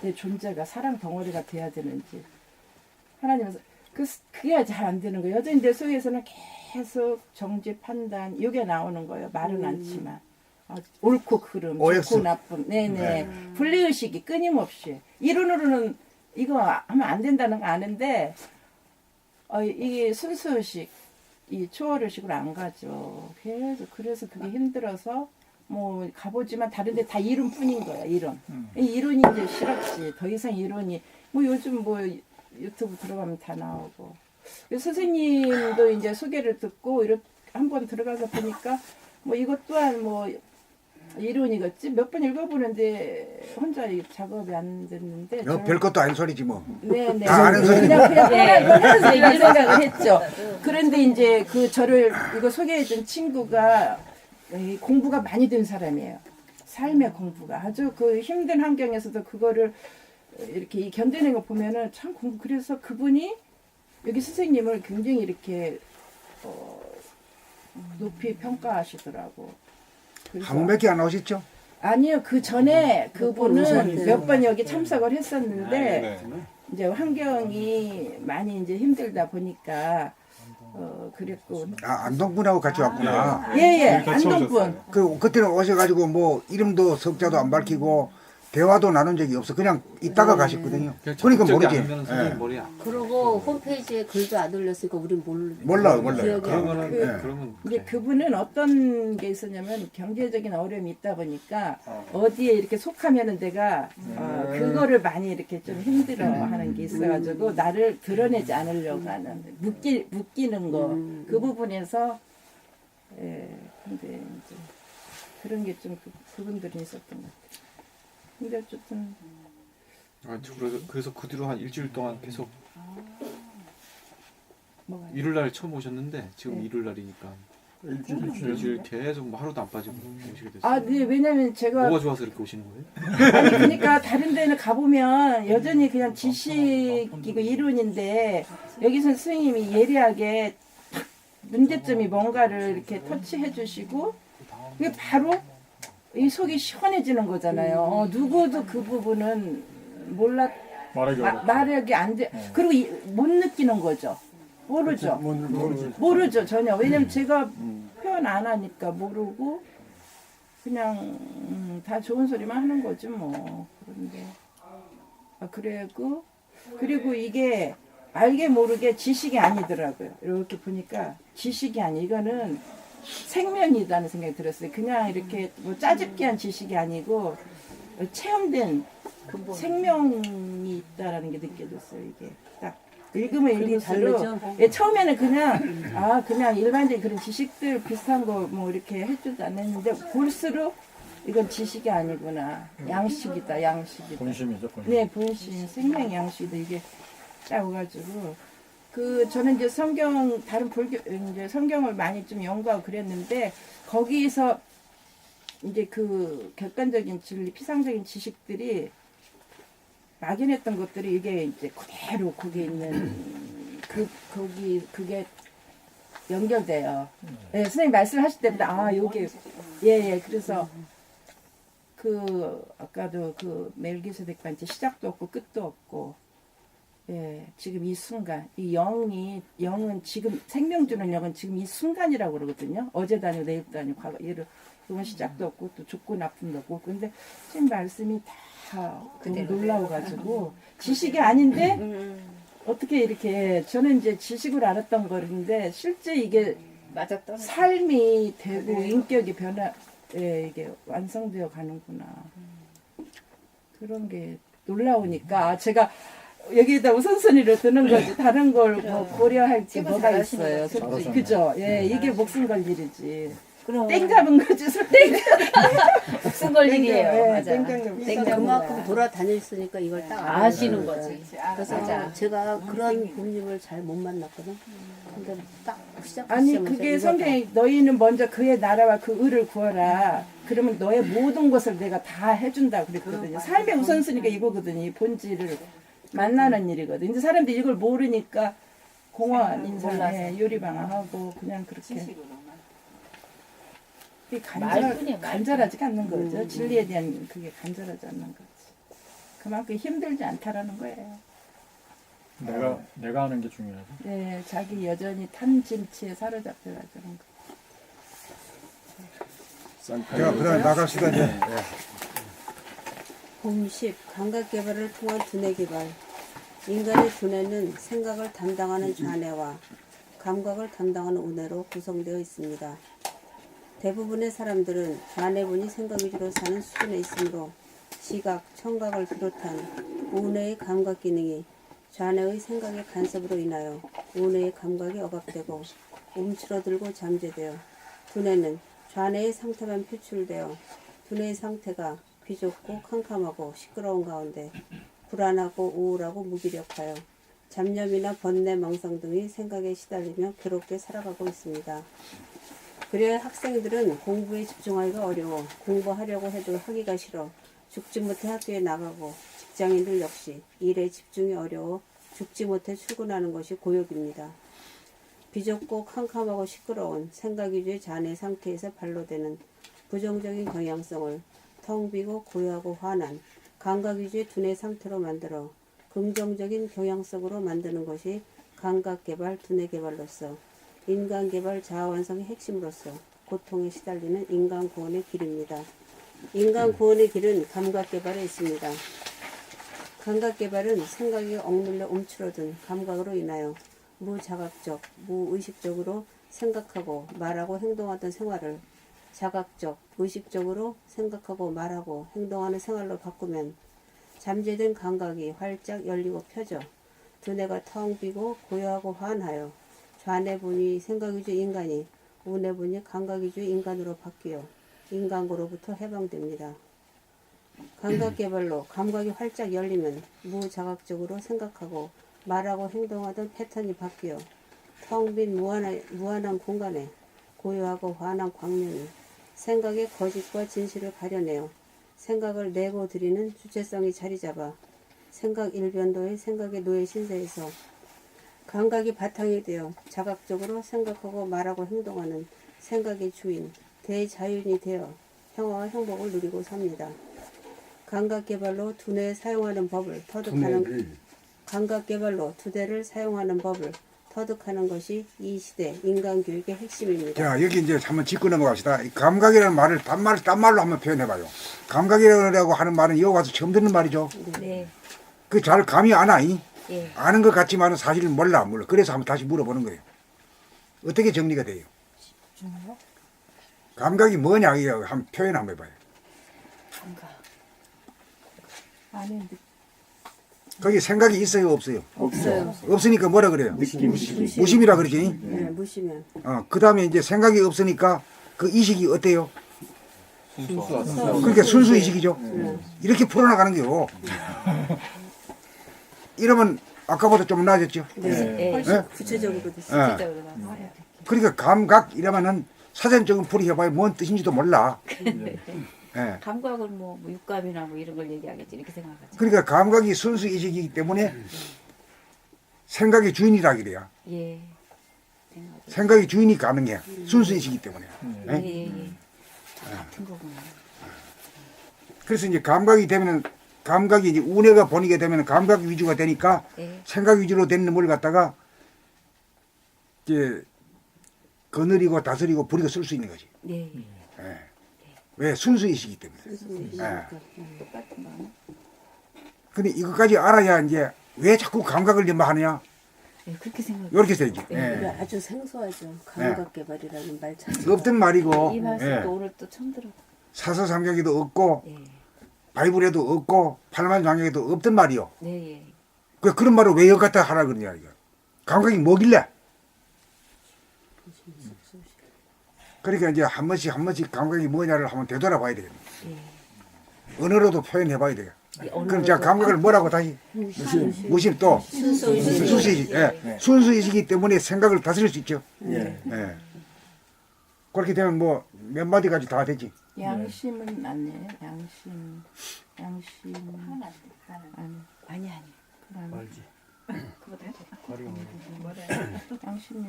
Speaker 5: 내 존재가 사랑 덩어리가 돼야 되는지 하나님은 그게 잘 안 되는 거예요. 여전히 내 속에서는 계속 정죄 판단 이게 나오는 거예요. 말은 않지만 옳고 그름,
Speaker 4: OX.
Speaker 5: 좋고 나쁨, 네네 분리의식이 끊임없이 이론으로는 이거 하면 안 된다는 거 아는데 이게 순수의식, 이 초월의식으로 안 가죠. 그래서 그게 힘들어서 뭐 가보지만 다른데 다 이론뿐인 거야. 이론. 이 이론이 이제 싫었지. 더 이상 이론이 뭐 요즘 뭐 유튜브 들어가면 다 나오고. 선생님도 이제 소개를 듣고 이렇게 한번 들어가서 보니까 뭐 이것 또한 뭐 이론이겠지. 몇 번 읽어보는데 혼자 작업이 안 됐는데.
Speaker 4: 별것도 아닌 소리지 뭐.
Speaker 5: 네네.
Speaker 4: 다 아는 소리.
Speaker 5: 그냥 떠나서 이런 생각을 했죠. 그런데 이제 그 저를 이거 소개해준 친구가 공부가 많이 된 사람이에요. 삶의 공부가 아주 그 힘든 환경에서도 그거를 이렇게 견디는 거 보면은 참 그래서 그분이 여기 선생님을 굉장히 이렇게 높이 평가하시더라고.
Speaker 4: 한 번밖에 안 오셨죠?
Speaker 5: 아니요, 그 전에 그분은 몇 번 여기 참석을 했었는데
Speaker 1: 네.
Speaker 5: 이제 환경이 많이 이제 힘들다 보니까 그랬고.
Speaker 4: 안동분하고 같이 왔구나.
Speaker 5: 예예,
Speaker 1: 같이
Speaker 5: 안동분.
Speaker 4: 그때는 오셔가지고 뭐 이름도 석자도 안 밝히고 대화도 나눈 적이 없어. 그냥 있다가 가셨거든요. 그러니까 모르지. 예.
Speaker 8: 그러고 홈페이지에 글도 안 올렸으니까 우린
Speaker 4: 몰라요.
Speaker 8: 기억이 안 나.
Speaker 1: 그러면
Speaker 5: 이제 그분은 어떤 게 있었냐면 경제적인 어려움이 있다 보니까 어디에 이렇게 속하면은 내가 그거를 많이 이렇게 좀 힘들어하는 게 있어가지고 나를 드러내지 않으려고 하는 묶이는 거 그 부분에서 근데 이제 그런 게 좀 그분들이 있었던 것 같아요. 근데 어쨌든
Speaker 10: 그래서 그 뒤로 한 일주일 동안 계속
Speaker 5: 뭐가요?
Speaker 10: 일요일날 처음 오셨는데 지금
Speaker 5: 네.
Speaker 10: 일요일날이니까
Speaker 9: 일주일
Speaker 10: 일주일 계속 뭐 하루도 안 빠지고 오시게 됐어요.
Speaker 5: 네, 왜냐면 제가
Speaker 10: 뭐가 좋아서 이렇게 오시는 거예요?
Speaker 5: 아니 그러니까 다른 데는 가보면 여전히 그냥 지식이고 이론인데 여기서 선생님이 예리하게 탁 문제점이 뭔가를 이렇게 터치해 주시고 그게 바로 이 속이 시원해지는 거잖아요. 누구도 그 부분은 말하기 안 돼. 그리고 못 느끼는 거죠. 모르죠. 모르죠 전혀. 왜냐면 제가 표현 안 하니까 모르고 그냥 다 좋은 소리만 하는 거지 뭐. 그런데 그리고 이게 알게 모르게 지식이 아니더라고요. 이렇게 보니까 지식이 아니. 이거는 생명이라는 생각이 들었어요. 그냥 이렇게 뭐 짜집기한 지식이 아니고 체험된 생명이 있다라는 게 느껴졌어요. 이게 딱 읽으면 읽을수록 처음에는 그냥 일반적인 그런 지식들 비슷한 거 뭐 이렇게 해주지 않았는데 볼수록 이건 지식이 아니구나. 양식이다.
Speaker 9: 본심이죠. 본심.
Speaker 5: 네, 본심, 생명 양식이다. 이게 딱 오가지고. 저는 이제 다른 이제 성경을 많이 좀 연구하고 그랬는데, 거기서 이제 그 객관적인 진리, 피상적인 지식들이 막연했던 것들이 이게 이제 그대로 거기에 있는 그게 연결돼요. 네, 선생님 말씀하실 때마다, 요게, 예, 그래서 아까도 멜기세덱 반지 시작도 없고 끝도 없고, 예, 지금 이 순간, 영은 지금, 생명 주는 영은 지금 이 순간이라고 그러거든요. 어제도 아니고 내일도 아니고 과거, 이건 시작도 없고 또 좋고 나쁨도 없고. 근데 지금 말씀이 다 너무 놀라워가지고, 지식이 아닌데, 어떻게 이렇게, 저는 이제 지식으로 알았던 거인데, 실제 이게 삶이 되고 인격이 이게 완성되어 가는구나. 그런 게 놀라우니까, 제가 여기에다 우선순위를 두는 거지 다른 걸 뭐 고려할 게 뭐가 있어요. 솔직히 그죠? 예, 이게 목숨 걸 일이지.
Speaker 2: 그럼
Speaker 5: 땡 잡은 거지.
Speaker 2: 목숨 걸 일이에요. 맞아.
Speaker 8: 그만큼 돌아다녔으니까 이걸 딱
Speaker 2: 아시는 거지.
Speaker 8: 그래서
Speaker 2: 맞아.
Speaker 8: 제가 그런 부모님을 잘 못 만났거든. 근데 딱
Speaker 5: 아니 그게 성경에 너희는 먼저 그의 나라와 그 의를 구하라. 그러면 너의 모든 것을 내가 다 해준다 그랬거든요. 삶의 우선순위가 이거거든요. 이 본질을 만나는 일이거든요. 근데 사람들이 이걸 모르니까 공허한 인생에 요리방황하고 그냥 그렇게. 그게
Speaker 3: 말뿐이야,
Speaker 5: 간절하지가 않는 거죠. 진리에 대한 그게 간절하지 않는 거지. 그만큼 힘들지 않다라는 거예요.
Speaker 9: 내가 하는 게 중요하죠.
Speaker 5: 네, 자기 여전히 탐진치에 사로잡혀가지고.
Speaker 4: 자, 그다음 나갑시다 이제.
Speaker 8: 봄10 감각개발을 통한 두뇌개발. 인간의 두뇌는 생각을 담당하는 좌뇌와 감각을 담당하는 우뇌로 구성되어 있습니다. 대부분의 사람들은 좌뇌분이 생각 위주로 사는 수준에 있으므로 시각, 청각을 비롯한 우뇌의 감각 기능이 좌뇌의 생각의 간섭으로 인하여 우뇌의 감각이 억압되고 움츠러들고 잠재되어 두뇌는 좌뇌의 상태만 표출되어 두뇌의 상태가 비좁고 캄캄하고 시끄러운 가운데 불안하고 우울하고 무기력하여 잡념이나 번뇌, 망상 등의 생각에 시달리며 괴롭게 살아가고 있습니다. 그래야 학생들은 공부에 집중하기가 어려워 공부하려고 해도 하기가 싫어 죽지 못해 학교에 나가고 직장인들 역시 일에 집중이 어려워 죽지 못해 출근하는 것이 고역입니다. 비좁고 캄캄하고 시끄러운 생각 위주의 잔해 상태에서 반로되는 부정적인 경향성을 텅 비고 고요하고 환한 감각 위주의 두뇌 상태로 만들어 긍정적인 경향성으로 만드는 것이 감각개발, 두뇌개발로서 인간개발, 자아완성의 핵심으로서 고통에 시달리는 인간 구원의 길입니다. 인간 구원의 길은 감각개발에 있습니다. 감각개발은 생각이 억눌려 움츠러든 감각으로 인하여 무자각적, 무의식적으로 생각하고 말하고 행동하던 생활을 자각적, 의식적으로 생각하고 말하고 행동하는 생활로 바꾸면 잠재된 감각이 활짝 열리고 펴져 두뇌가 텅 비고 고요하고 환하여 좌뇌분이 생각 위주 인간이 우뇌분이 감각 위주 인간으로 바뀌어 인간고로부터 해방됩니다. 감각개발로 감각이 활짝 열리면 무자각적으로 생각하고 말하고 행동하던 패턴이 바뀌어 텅 빈 무한한 공간에 고요하고 환한 광명이 생각의 거짓과 진실을 가려내어 생각을 내고 드리는 주체성이 자리잡아 생각 일변도의 생각의 노예 신세에서 감각이 바탕이 되어 자각적으로 생각하고 말하고 행동하는 생각의 주인, 대자윤이 되어 평화와 행복을 누리고 삽니다. 감각개발로 두뇌 사용하는 법을 터득하는 감각개발로 두뇌를 사용하는 법을 터득하는 것이 이 시대 인간교육의 핵심입니다.
Speaker 4: 자, 여기 이제 한번 짚고 넘어갑시다. 이 감각이라는 말을 딴말로 한번 표현해봐요. 감각이라고 하는 말은 여기 와서 처음 듣는 말이죠.
Speaker 2: 네.
Speaker 4: 그 잘 감이 안 와.
Speaker 2: 예.
Speaker 4: 아는 것 같지만은 사실은 몰라. 그래서 한번 다시 물어보는 거예요. 어떻게 정리가 돼요? 감각이 뭐냐? 이거 한번 표현 한번 해봐요.
Speaker 5: 아니,
Speaker 4: 거기 생각이 있어요, 없어요?
Speaker 8: 없어요.
Speaker 4: 없으니까 뭐라 그래요? 무심이라 그러지.
Speaker 8: 네, 무시면.
Speaker 4: 그 다음에 이제 생각이 없으니까 그 이식이 어때요?
Speaker 10: 순수하다.
Speaker 4: 그러니까 순수 이식이죠. 이렇게 풀어나가는 거요. 이러면 아까보다 좀 나아졌죠.
Speaker 2: 네.
Speaker 8: 훨씬 구체적으로 됐어요.
Speaker 4: 예. 그러니까 감각 이러면은 사전적인 풀이해봐야 뭔 뜻인지도 몰라. 예.
Speaker 2: 감각은 뭐 육감이나 뭐 이런 걸 얘기하겠지 이렇게 생각하죠.
Speaker 4: 그러니까 감각이 순수 이식이기 때문에 생각의 주인이라 그래요.
Speaker 2: 예.
Speaker 4: 생각의 주인이 가능해. 순수 이식이기 때문에.
Speaker 2: 예, 예, 예. 같은 거구나.
Speaker 4: 그래서 이제 감각이 되면은 감각이 이제 운해가 번이게 되면 감각 위주가 되니까
Speaker 2: 예.
Speaker 4: 생각 위주로 된 놈을 갖다가 이제 거느리고 다스리고 부리고 쓸 수 있는 거지.
Speaker 2: 네.
Speaker 4: 예. 왜 순수 이식이기 때문에.
Speaker 2: 똑같은 거.
Speaker 4: 근데 이것까지 알아야 이제 왜 자꾸 감각을 연마하느냐
Speaker 2: 예, 그렇게 생각.
Speaker 4: 이렇게 돼야지.
Speaker 8: 이게
Speaker 4: 예.
Speaker 8: 아주 생소하죠. 감각개발이라는 말 자체가.
Speaker 4: 없던 말이고
Speaker 2: 이 말씀도
Speaker 4: 예.
Speaker 2: 오늘 또 처음 들어.
Speaker 4: 사서삼경에도 없고
Speaker 2: 예.
Speaker 4: 바이블에도 없고 팔만장경에도 없던 말이요.
Speaker 2: 네, 예.
Speaker 4: 그런 말을 왜 여기 갖다 하라 그러냐 이거. 감각이 뭐길래? 그러니까 이제 한 번씩 감각이 뭐냐를 한번 되돌아봐야 되겠네.
Speaker 2: 예.
Speaker 4: 언어로도 표현해봐야 돼요.
Speaker 2: 예,
Speaker 4: 그럼 제가 감각을 뭐라고 다시 무심 또 순수이식. 예. 순수이식이기 때문에 생각을 다스릴 수 있죠.
Speaker 9: 예.
Speaker 4: 예. 그렇게 되면 뭐 몇 마디까지 다 되지.
Speaker 5: 양심은 맞네. 양심.
Speaker 3: 하나
Speaker 5: 아니. 그다음에
Speaker 6: 말지.
Speaker 3: 그거다.
Speaker 5: 양심이.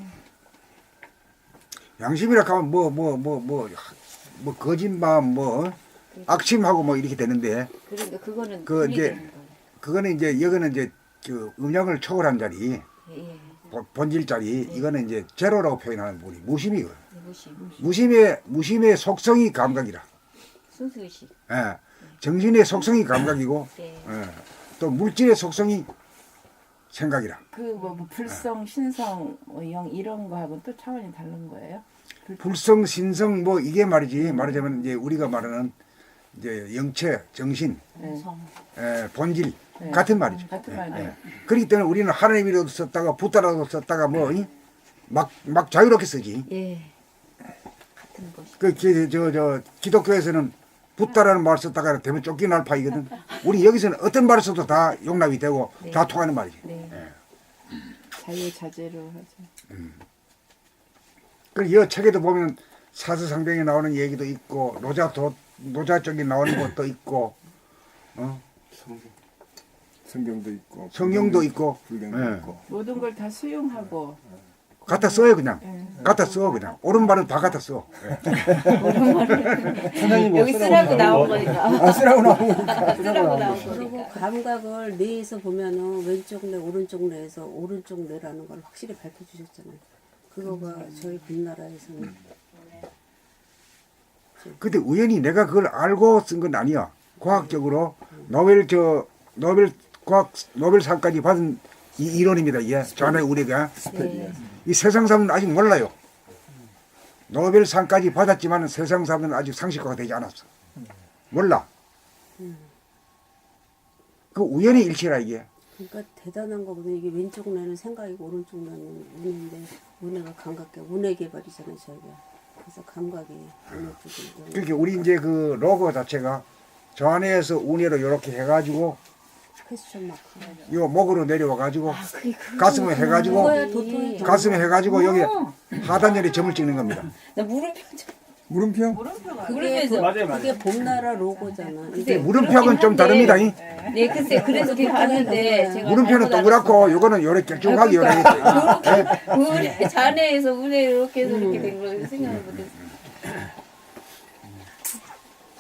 Speaker 4: 양심이라 하면 뭐 뭐 거짓 마음 뭐 악심하고 뭐 이렇게 되는데
Speaker 2: 그러니까 그거는
Speaker 4: 그
Speaker 2: 분리되는
Speaker 4: 이제
Speaker 2: 거예요.
Speaker 4: 그거는 이제 여기는 이제 그 음양을 초월한 자리
Speaker 2: 예, 예.
Speaker 4: 본질 자리 이거는 이제 제로라고 표현하는 분이 무심이거든.
Speaker 2: 무심.
Speaker 4: 무심의 속성이 감각이라.
Speaker 2: 순수의식.
Speaker 4: 예. 정신의 속성이 감각이고
Speaker 2: 예.
Speaker 4: 예. 또 물질의 속성이 생각이라.
Speaker 5: 뭐 불성, 신성, 영 이런 거하고 또 차원이 다른 거예요?
Speaker 4: 불성, 신성 뭐 이게 말이지 말하자면 이제 우리가 말하는 이제 영체, 정신, 본질
Speaker 5: 네.
Speaker 4: 같은 말이죠.
Speaker 5: 같은 말이에요.
Speaker 4: 예. 그렇기 때문에 우리는 하나님이라도 썼다가 붓다라도 썼다가 뭐 막 자유롭게 쓰지.
Speaker 2: 예. 같은 것이.
Speaker 4: 그 기독교에서는 붓다라는 말을 썼다가 되면 쫓겨날 파이거든. 우리 여기서는 어떤 말을 써도 다 용납이 되고
Speaker 2: 네.
Speaker 4: 다 통하는 말이지.
Speaker 2: 네.
Speaker 5: 자유자재로 하죠.
Speaker 4: 그리고 이 책에도 보면 사서상병에 나오는 얘기도 있고 노자 쪽에 나오는 것도 있고
Speaker 7: 성경도 있고
Speaker 4: 성경도 있고
Speaker 7: 불경도
Speaker 4: 예.
Speaker 7: 있고
Speaker 5: 모든 걸 다 수용하고
Speaker 4: 갖다 써요 그냥. 갖다 써 그냥. 옳은 말은 다 갖다 써.
Speaker 6: 선생님
Speaker 2: 여기 쓰라고 나온 거니까.
Speaker 9: 쓰라고 나온 거니까.
Speaker 2: 쓰라고 나온 거니까.
Speaker 8: 그리고 감각을 뇌에서 보면은 왼쪽 뇌, 오른쪽 뇌에서 오른쪽 뇌라는 걸 확실히 밝혀주셨잖아요. 그거가 저희 빛나라에서는
Speaker 4: 근데 우연히 내가 그걸 알고 쓴 건 아니야. 과학적으로 노벨상까지 받은 이 이론입니다. 이게 전에 우리가
Speaker 2: 네.
Speaker 4: 이 세상 사람은 아직 몰라요. 노벨상까지 받았지만 세상 사람은 아직 상식화가 되지 않았어. 몰라. 그 우연히 일치라 이게.
Speaker 8: 그러니까 대단한 거거든요. 이게 왼쪽 뇌는 생각이고 오른쪽 뇌는 운인데 운해가 감각계 운해 개발이잖아요. 저희가. 그래서 감각이 운해 쪽이
Speaker 4: 그러니까 우리 이제 그 로고 자체가 저 안에서 운해로 이렇게 해가지고
Speaker 8: 퀘스천 마크.
Speaker 4: 요 목으로 내려와가지고 가슴에 해가지고
Speaker 8: 그거야 도토리.
Speaker 4: 가슴에 해가지고 여기 하단열에 점을 찍는 겁니다.
Speaker 2: 나 물음표
Speaker 7: 물음표?
Speaker 8: 그게
Speaker 2: 물음표에서.
Speaker 8: 그게 봄나라 로고잖아.
Speaker 2: 근데
Speaker 4: 물음표하고는 좀 다릅니다. 이.
Speaker 2: 네, 글쎄 그래서 그렇게 봤는데 제가
Speaker 4: 물음표는 동그랗고 요거는 요렇게 길쭉하게 요렇게
Speaker 2: 우리 잔해에서 운에 이렇게 해서 이렇게 된 걸 생각을 못했어.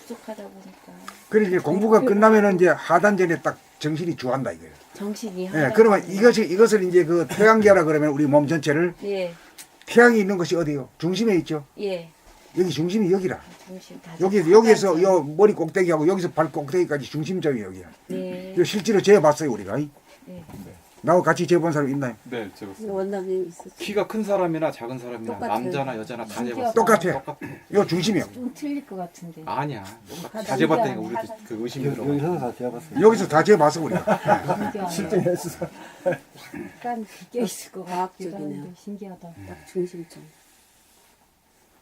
Speaker 2: 부족하다 보니까
Speaker 4: 그러니까 공부가 끝나면은 이제 하단전에 딱 정신이 주한다 이거예요.
Speaker 2: 정신이
Speaker 4: 예, 그러면 이것을 이제 그 태양계라 그러면 우리 몸 전체를
Speaker 2: 예,
Speaker 4: 태양이 있는 것이 어디요? 중심에 있죠.
Speaker 2: 예,
Speaker 4: 여기 중심이 여기라.
Speaker 2: 정신 다.
Speaker 4: 여기에서 요 머리 꼭대기하고 여기서 발 꼭대기까지 중심점이 여기야.
Speaker 2: 네,
Speaker 4: 이거 실제로 재봤어요 우리가.
Speaker 2: 네.
Speaker 4: 나하고 같이 재본 사람 있나요?
Speaker 1: 네, 제가
Speaker 8: 원장님 있었어요.
Speaker 10: 키가 큰 사람이나 작은 사람이나
Speaker 8: 똑같아요.
Speaker 10: 남자나 여자나 다 재봤어.
Speaker 4: 똑같아. 요 중심이요.
Speaker 3: 좀 틀릴 것 같은데.
Speaker 10: 아니야. 다 재봤다니까 우리도 그 의심이 들어.
Speaker 6: 여기서 다 재봤어요.
Speaker 4: 여기서 다 재봤어 우리가.
Speaker 9: 실증했어.
Speaker 3: 약간 비껴 있을 것 같기도
Speaker 8: 과학적이네요.
Speaker 3: 한데 신기하다.
Speaker 8: 딱 중심점.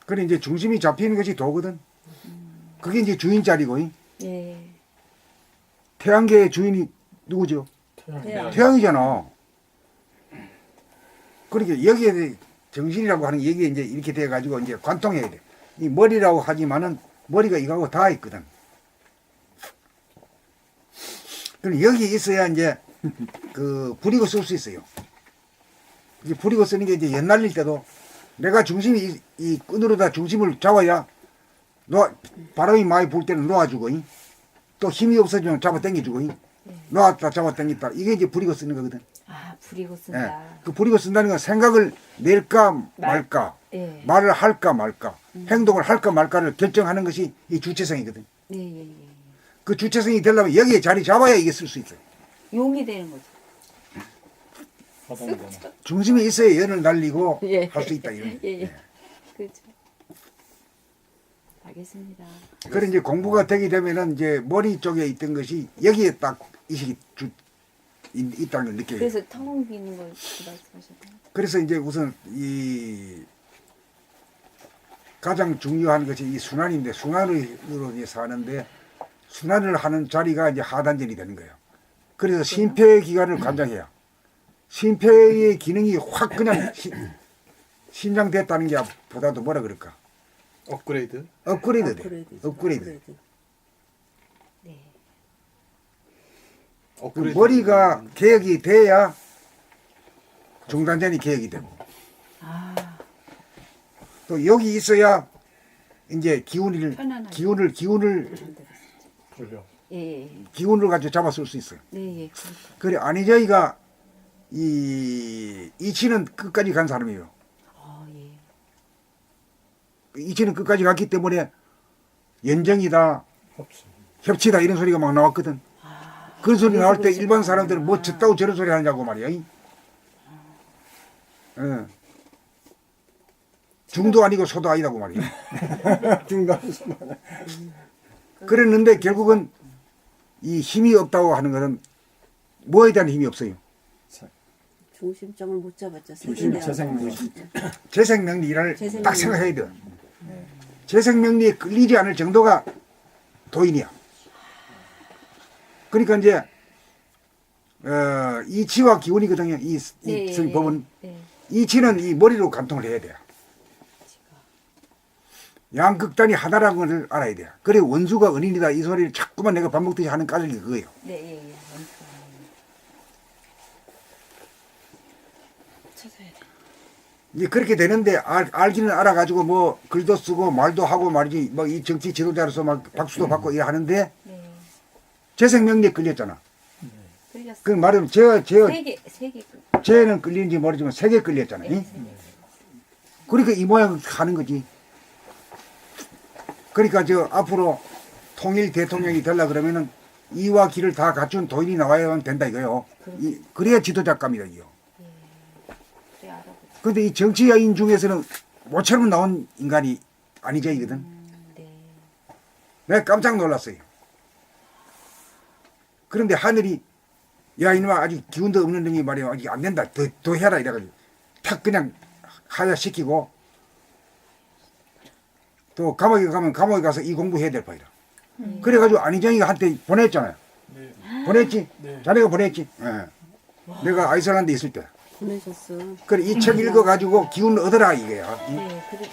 Speaker 4: 그래 이제 중심이 잡히는 것이 도거든. 그게 이제 주인 자리고.
Speaker 2: 예,
Speaker 4: 태양계의 주인이 누구죠?
Speaker 8: 태양.
Speaker 4: 태양이잖아. 그러니까 여기에 정신이라고 하는 얘기가 이제 이렇게 돼가지고 이제 관통해야 돼. 이 머리라고 하지만은 머리가 이거하고 다 있거든. 그럼 여기 있어야 이제 그 부리고 쓸 수 있어요. 이제 부리고 쓰는 게 이제 옛날일 때도 내가 중심이 이 끈으로다 중심을 잡아야 바람이 많이 불 때는 놓아주고 또 힘이 없어지면 잡아 당겨주고 놓았다 잡아 당겼다 이게 이제 부리고 쓰는 거거든.
Speaker 2: 아 부리고
Speaker 4: 예.
Speaker 2: 쓴다.
Speaker 4: 그 부리고 쓴다는 건 생각을 낼까 말까
Speaker 2: 예,
Speaker 4: 말을 할까 말까 행동을 할까 말까를 결정하는 것이 이 주체성이거든.
Speaker 2: 예, 예, 예.
Speaker 4: 그 주체성이 되려면 여기에 자리 잡아야 이게 쓸 수 있어요.
Speaker 2: 용이 되는 거죠.
Speaker 4: 중심이 있어야 연을 날리고
Speaker 2: 예.
Speaker 4: 할 수 있다 이런.
Speaker 2: 예, 예. 그렇죠. 알겠습니다.
Speaker 4: 그래 이제 공부가 되게 되면은 이제 머리 쪽에 있던 것이 여기에 딱 이식이 있다는 걸 느껴요.
Speaker 2: 그래서 텅 비는 걸 말씀하셨나요?
Speaker 4: 그래서 이제 우선 이 가장 중요한 것이 이 순환인데 순환으로 이제 사는데 순환을 하는 자리가 이제 하단전이 되는 거예요. 그래서 심폐 기관을 관장해야 심폐의 기능이 확 그냥 신장됐다는 게 보다도 뭐라 그럴까?
Speaker 10: 업그레이드?
Speaker 4: 업그레이드 돼. 업그레이드.
Speaker 2: 네.
Speaker 4: 그 머리가 개혁이 돼야 중단전이 개혁이 되고
Speaker 2: 아,
Speaker 4: 또 여기 있어야 이제 기운을
Speaker 6: 돌려.
Speaker 3: 예.
Speaker 4: 기운을 가지고 잡아 쓸 수 있어요.
Speaker 3: 네, 예.
Speaker 4: 그래 안희저희가 이치는 끝까지 간 사람이에요.
Speaker 3: 예.
Speaker 4: 이치는 끝까지 갔기 때문에 연정이다, 협치다 이런 소리가 막 나왔거든. 그런 소리 나올 때 일반 사람들은 뭐 저따고 저런 소리 하냐고 말이야. 중도 아니고 소도 아니라고 말이야.
Speaker 9: 중간에서
Speaker 4: 그랬는데 결국은 이 힘이 없다고 하는 것은 뭐에 대한 힘이 없어요.
Speaker 8: 중심점을 못 잡았죠.
Speaker 9: 중심 재생명.
Speaker 4: 재생명리를
Speaker 8: 재생명리.
Speaker 4: 딱 생각해야 돼. 재생명리에 끌리지 않을 정도가 도인이야. 그러니까 이제 이치와 기운이거든요. 이
Speaker 3: 네,
Speaker 4: 법은
Speaker 3: 네.
Speaker 4: 이치는 이 머리로 관통을 해야 돼요. 양극단이 하나라는 걸 알아야 돼요. 그래 원수가 은인이다 이 소리를 자꾸만 내가 반복듯이 하는 까닭이 그거예요.
Speaker 3: 네, 예, 예. 찾아야 돼.
Speaker 4: 이제 그렇게 되는데 알기는 알아가지고 뭐 글도 쓰고 말도 하고 말이지 뭐 이 정치 지도자로서 막 박수도 받고 이래 하는데
Speaker 3: 네.
Speaker 4: 재생명리에 끌렸잖아.
Speaker 3: 끌렸어.
Speaker 4: 그 말은
Speaker 3: 세 개.
Speaker 4: 쟤는 끌리는지 모르지만 세 개 끌렸잖아. 요 그러니까 이 모양 하는 거지. 그러니까 저 앞으로 통일 대통령이 되려 그러면은 이와 기를 다 갖춘 도인이 나와야 된다 이거요. 그래야 지도자감이다 이요.
Speaker 3: 그래 알아보자.
Speaker 4: 근데 이 정치인 중에서는 모처럼 나온 인간이 아니죠 이거든.
Speaker 3: 네.
Speaker 4: 내가 깜짝 놀랐어요. 그런데 하늘이 야 이놈아 아직 기운도 없는 놈이 말이야 아직 안 된다 더 해라 이래가지고 탁 그냥 하야시키고 또 감옥에 가면 감옥에 가서 이 공부해야 될 바이라. 그래가지고 안희정이가 한테 보냈잖아요. 보냈지? 자네가 보냈지? 예. 내가 아이슬란드 있을 때.
Speaker 8: 보내셨어.
Speaker 4: 그래 이 책 읽어가지고 기운 얻어라 이거야.
Speaker 8: 네, 그래.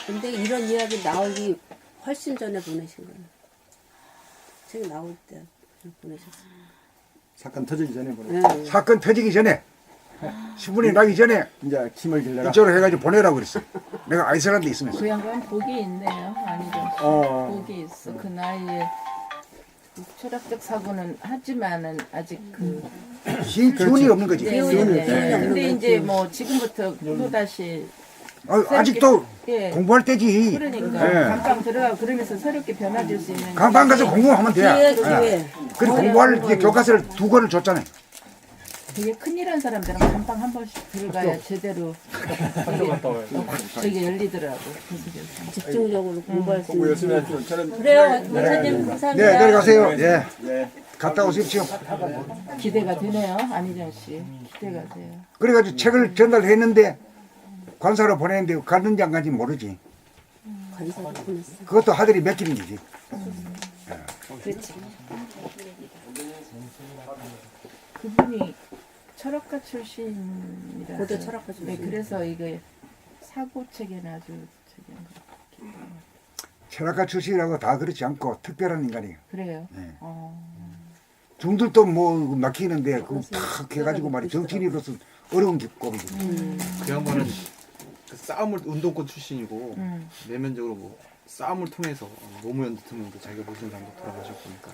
Speaker 8: 근데 이런 이야기 나오기 훨씬 전에 보내신 거예요. 책 나올 때 보내셨어요.
Speaker 9: 사건 터지기 전에 보내.
Speaker 8: 네.
Speaker 4: 사건 터지기 전에 신문이 나기 전에
Speaker 9: 이제 힘을 길러라.
Speaker 4: 이쪽으로 해가지고 보내라고 그랬어. 내가 아이슬란드 있으면서.
Speaker 5: 그 양반 복이 있네요. 아니죠. 복이 있어. 그 나이에 철학적 사고는 하지만은 아직 그
Speaker 4: 기운이 없는 거지.
Speaker 5: 네,
Speaker 8: 기운이
Speaker 5: 네,
Speaker 8: 없는
Speaker 5: 네.
Speaker 8: 거지.
Speaker 5: 근데 이제 뭐 지금부터 또 다시
Speaker 4: 아직도
Speaker 5: 예.
Speaker 4: 공부할 때지.
Speaker 5: 그러니까
Speaker 4: 예.
Speaker 5: 감방 들어가고 그러면서 새롭게 변화될 수 있는
Speaker 4: 강방 가서 공부하면 돼.
Speaker 8: 기회,
Speaker 4: 예.
Speaker 8: 기회.
Speaker 4: 그래 공부할 이제 교과서를 2권을 줬잖아요.
Speaker 5: 되게 큰일한 사람들은 감방 한 번씩 들어가야 제대로 되게 열리더라고.
Speaker 8: 집중적으로 공부할 수
Speaker 9: 공부
Speaker 8: 있는.
Speaker 9: 열심히 하시고 저는
Speaker 8: 그래요, 목사님 감사합니다.
Speaker 4: 네 내려가세요. 예.
Speaker 9: 네.
Speaker 4: 갔다 오십시오.
Speaker 5: 기대가 되네요. 안희정 씨. 기대가 돼요.
Speaker 4: 그래가지고 책을 전달했는데 관사로 보냈는데 갔는지 안 갔는지 모르지.
Speaker 8: 관사로 보냈어.
Speaker 4: 그것도 하늘이 맡기는 거지.
Speaker 3: 그렇지.
Speaker 5: 그분이 철학가 출신이라.
Speaker 8: 고대 철학가 출신.
Speaker 5: 네, 그래서 이게 사고 체계는 아주 저기한 것 같아요.
Speaker 4: 철학가 출신이라고 다 그렇지 않고 특별한 인간이에요.
Speaker 5: 그래요.
Speaker 4: 네.
Speaker 5: 어.
Speaker 4: 중들도 뭐 막히는데 그탁 해가지고 말이 정치인으로서 어려운 곱이지.
Speaker 10: 그 양반은 그 싸움을 운동권 출신이고
Speaker 5: 음.
Speaker 10: 내면적으로 뭐 싸움을 통해서 노무현도 드문도 자기가 모신 사람도 돌아가셨고 그러니까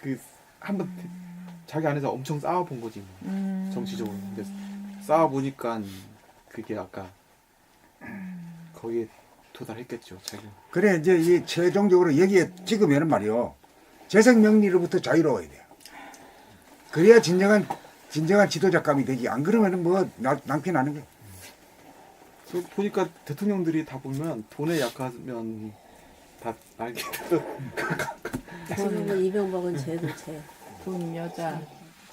Speaker 10: 그 한번 자기 안에서 엄청 싸워본 거지 뭐. 정치적으로. 근데 싸워보니까 그게 아까 거기에 도달했겠죠 자기.
Speaker 4: 그래 이제 이 최종적으로 여기에 찍으면 말이요 재생명리로부터 자유로워야 돼요. 그래야 진정한 지도자감이 되지. 안 그러면은 뭐 낭패 나는 거야.
Speaker 10: 저 보니까 대통령들이 다 보면 돈에 약하면 다 알게.
Speaker 8: 지금은 이명박은 제도 제.
Speaker 5: 돈, 여자,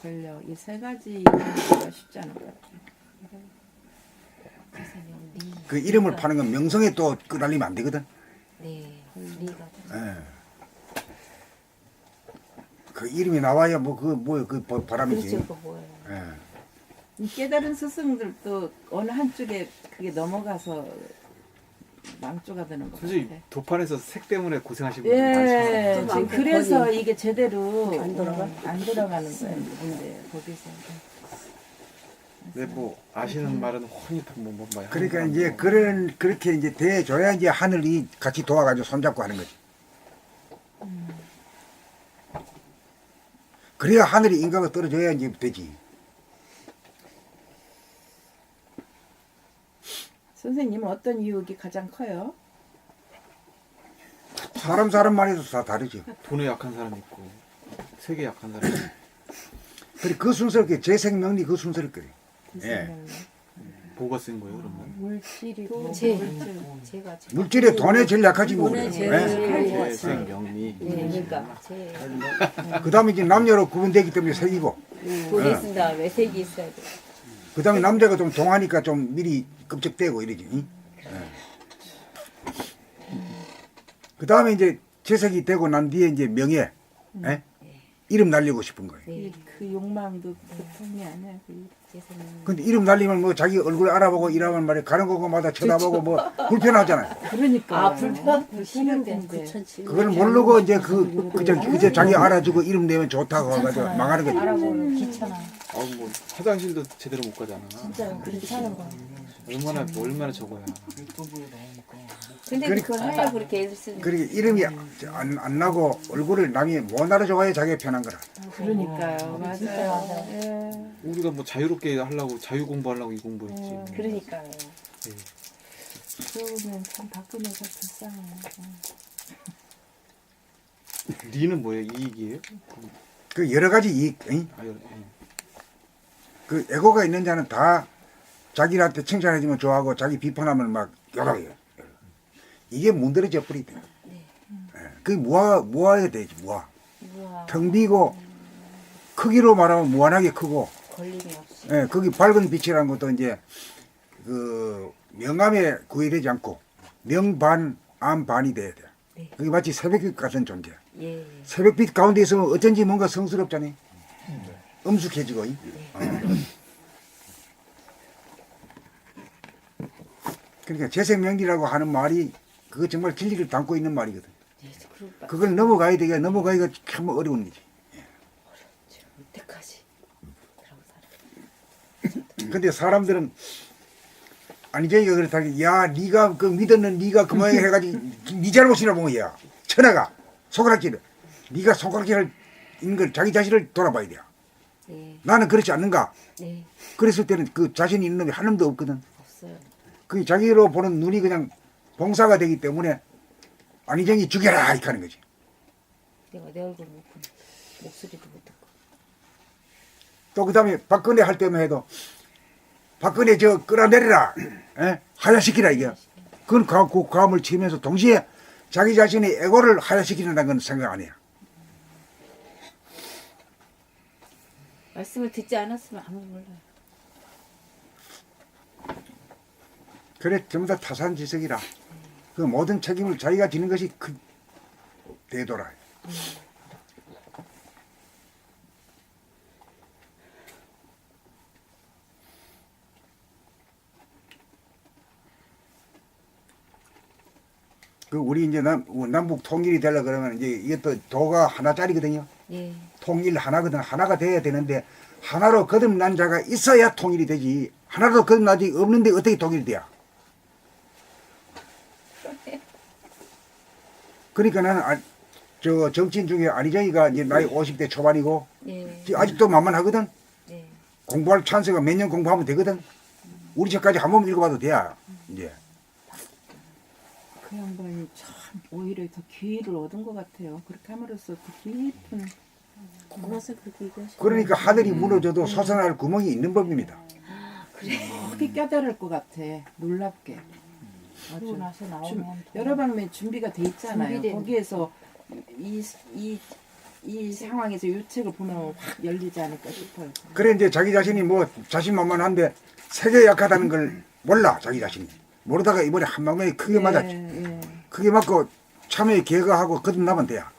Speaker 5: 권력 이 세 가지 이기기가 쉽지 않을 것 같아요.
Speaker 4: 그 이름을 파는 건 명성에 또 끄달리면 안 되거든.
Speaker 3: 네. 리가.
Speaker 4: 예. 그 이름이 나와야 그 바람이지.
Speaker 3: 그렇죠. 그거 뭐예요?
Speaker 4: 예.
Speaker 5: 이 깨달은 스승들도 어느 한쪽에 그게 넘어가서 망조가 되는 것
Speaker 10: 솔직히
Speaker 5: 같아요.
Speaker 10: 도판에서 색 때문에 고생하시는 분들 많죠.
Speaker 5: 예,
Speaker 8: 좀
Speaker 5: 지금
Speaker 8: 안
Speaker 5: 그래서
Speaker 8: 거의
Speaker 5: 이게 제대로
Speaker 8: 안 돌아가?
Speaker 5: 안 돌아가는 거예요. 근데 거기서
Speaker 10: 네, 뭐 아시는 말은 훤히 뭐 봐요.
Speaker 4: 그러니까 이제 그렇게 이제 대줘야 이제 하늘이 같이 도와가지고 손잡고 하는 거지. 그래야 하늘이 인간과 떨어져야 이제 되지.
Speaker 5: 선생님은 어떤 유혹이 가장 커요?
Speaker 4: 사람만 해도 다 다르죠.
Speaker 10: 돈에 약한 사람 있고 세계 약한 사람 있고.
Speaker 4: 그래 그 순서를 재생명리 그 순서를 그래. 예.
Speaker 10: 뭐가 쓴 거예요 그러면?
Speaker 3: 물질이 제가
Speaker 4: 물질에 돈에 제일 약하지 뭐.
Speaker 2: 돈에
Speaker 4: 그래.
Speaker 2: 제일
Speaker 4: 예.
Speaker 2: 약하지.
Speaker 10: 재생명리.
Speaker 2: 네, 그러니까
Speaker 4: 그다음에 이제 남녀로 구분되기 때문에 색이고.
Speaker 2: 돈이 있은 다음에 색이 있어야 돼.
Speaker 4: 그다음에 남자가 좀 동하니까 좀 미리 급적대고 이러지. 응? 그다음에 이제 재색이 되고 난 뒤에 이제 명예, 예? 이름 날리고 싶은 거예요.
Speaker 5: 그 욕망도 보통이 아니야.
Speaker 4: 근데 이름 날리면 뭐 자기 얼굴 알아보고 이러면 말이야 가는 곳마다 쳐다보고 뭐 불편하잖아요.
Speaker 5: 그러니까.
Speaker 2: 싫은데.
Speaker 4: 그걸 모르고 이제 그저 자기 알아주고 이름 내면 좋다고 해가지고 망하는 거지.
Speaker 3: 알아보는 귀찮아.
Speaker 10: 뭐 화장실도 제대로 못 가잖아.
Speaker 3: 진짜 귀찮은 거.
Speaker 10: 얼마나 적어야.
Speaker 2: 근데 그걸 하려고 그렇게 애를 쓰는
Speaker 4: 그러게 이름이 안 나고 얼굴을 남이 못 알아줘야 자기가 편한 거라.
Speaker 5: 그러니까요. 맞아요. 예.
Speaker 10: 우리가 뭐 자유롭게 하려고 자유 공부하려고 이 공부했지.
Speaker 3: 그러니까요.
Speaker 5: 그러면 참 박근혜가 불쌍해.
Speaker 10: 리는 뭐예요? 이익이에요?
Speaker 4: 그 여러 가지 이익, 응? 그 에고가 있는 자는 다 자기한테 칭찬해주면 좋아하고 자기 비판하면 막 요락해요. 이게 문드러져 버리대. 그게 무아하게 되지, 무아. 텅 비고 크기로 말하면 무한하게 크고.
Speaker 3: 걸림이 없이.
Speaker 4: 예, 거기 밝은 빛이라는 것도 이제 그 명암에 구애되지 않고 명반, 암반이 돼야 돼.
Speaker 3: 네.
Speaker 4: 그게 마치 새벽빛 같은 존재.
Speaker 3: 예.
Speaker 4: 새벽빛 가운데 있으면 어쩐지 뭔가 성스럽잖아요. 엄숙해지고. 그러니까 재생명리라고 하는 말이 그거 정말 진리를 담고 있는 말이거든. 그걸 넘어가야 되기가 넘어가기가 참 어려운 거지.
Speaker 3: 여태까지
Speaker 4: 근데 사람들은 아니저희가 그렇다. 야, 네가 그 믿었는 네가 그 모양을 해가지고 네 잘못이라 보면 야, 천하가 손가락질. 네가 손가락질 있는 걸 자기 자신을 돌아봐야 돼.
Speaker 3: 네.
Speaker 4: 나는 그렇지 않는가?
Speaker 3: 네.
Speaker 4: 그랬을 때는 그 자신이 있는 놈이 한 놈도 없거든.
Speaker 3: 없어요.
Speaker 4: 그 자기로 보는 눈이 그냥 봉사가 되기 때문에 안희정이 죽여라 이렇게 하는 거지.
Speaker 3: 내가 내 얼굴 못 보네. 목소리도 못 듣고.
Speaker 4: 또 그 다음에 박근혜 할 때만 해도 박근혜 저 끌어내리라, 에? 하야시키라 이게. 그건 그 감을 치면서 동시에 자기 자신의 에고를 하야시키는다는 건 생각 안 해요.
Speaker 2: 말씀을 듣지 않았으면 아무도 몰라요.
Speaker 4: 그래 전부 다 타산지석이라. 그 모든 책임을 자기가 지는 것이 그 되돌아요. 그 우리 이제 남북 통일이 되려 그러면 이제 이것도 도가 하나짜리거든요.
Speaker 3: 예.
Speaker 4: 통일 하나거든. 하나가 돼야 되는데 하나로 거듭난 자가 있어야 통일이 되지. 하나로 거듭나지 없는데 어떻게 통일이 돼야? 그러니까 나는 저 정치인 중에 안희정이가 이제 나이 50대 초반이고
Speaker 3: 예.
Speaker 4: 아직도 만만하거든.
Speaker 3: 네.
Speaker 4: 공부할 찬스가 몇 년 공부하면 되거든. 우리 책까지 한 번 읽어봐도 돼야 이제.
Speaker 5: 그 양반이 참 오히려 더 기회를 얻은 것 같아요. 그렇게 함으로써 더 깊은.
Speaker 8: 그래서 그렇게 얘기하시죠.
Speaker 4: 그러니까 하늘이 무너져도 솟아날 구멍이 있는 법입니다.
Speaker 5: 그렇게 깨달을 것 같아. 놀랍게.
Speaker 3: 그러고 나서 나오면
Speaker 5: 여러 방면 준비가 돼 있잖아요.
Speaker 3: 준비된-
Speaker 5: 거기에서 이 상황에서 이 책을 보면 확 열리지 않을까 싶어요.
Speaker 4: 그래 이제 자기 자신이 뭐 자신만만한데 세계 약하다는 걸 몰라 자기 자신이. 모르다가 이번에 한 방에 크게 맞았지.
Speaker 5: 예.
Speaker 4: 크게 맞고 참여에 개가하고 거듭나면 돼야.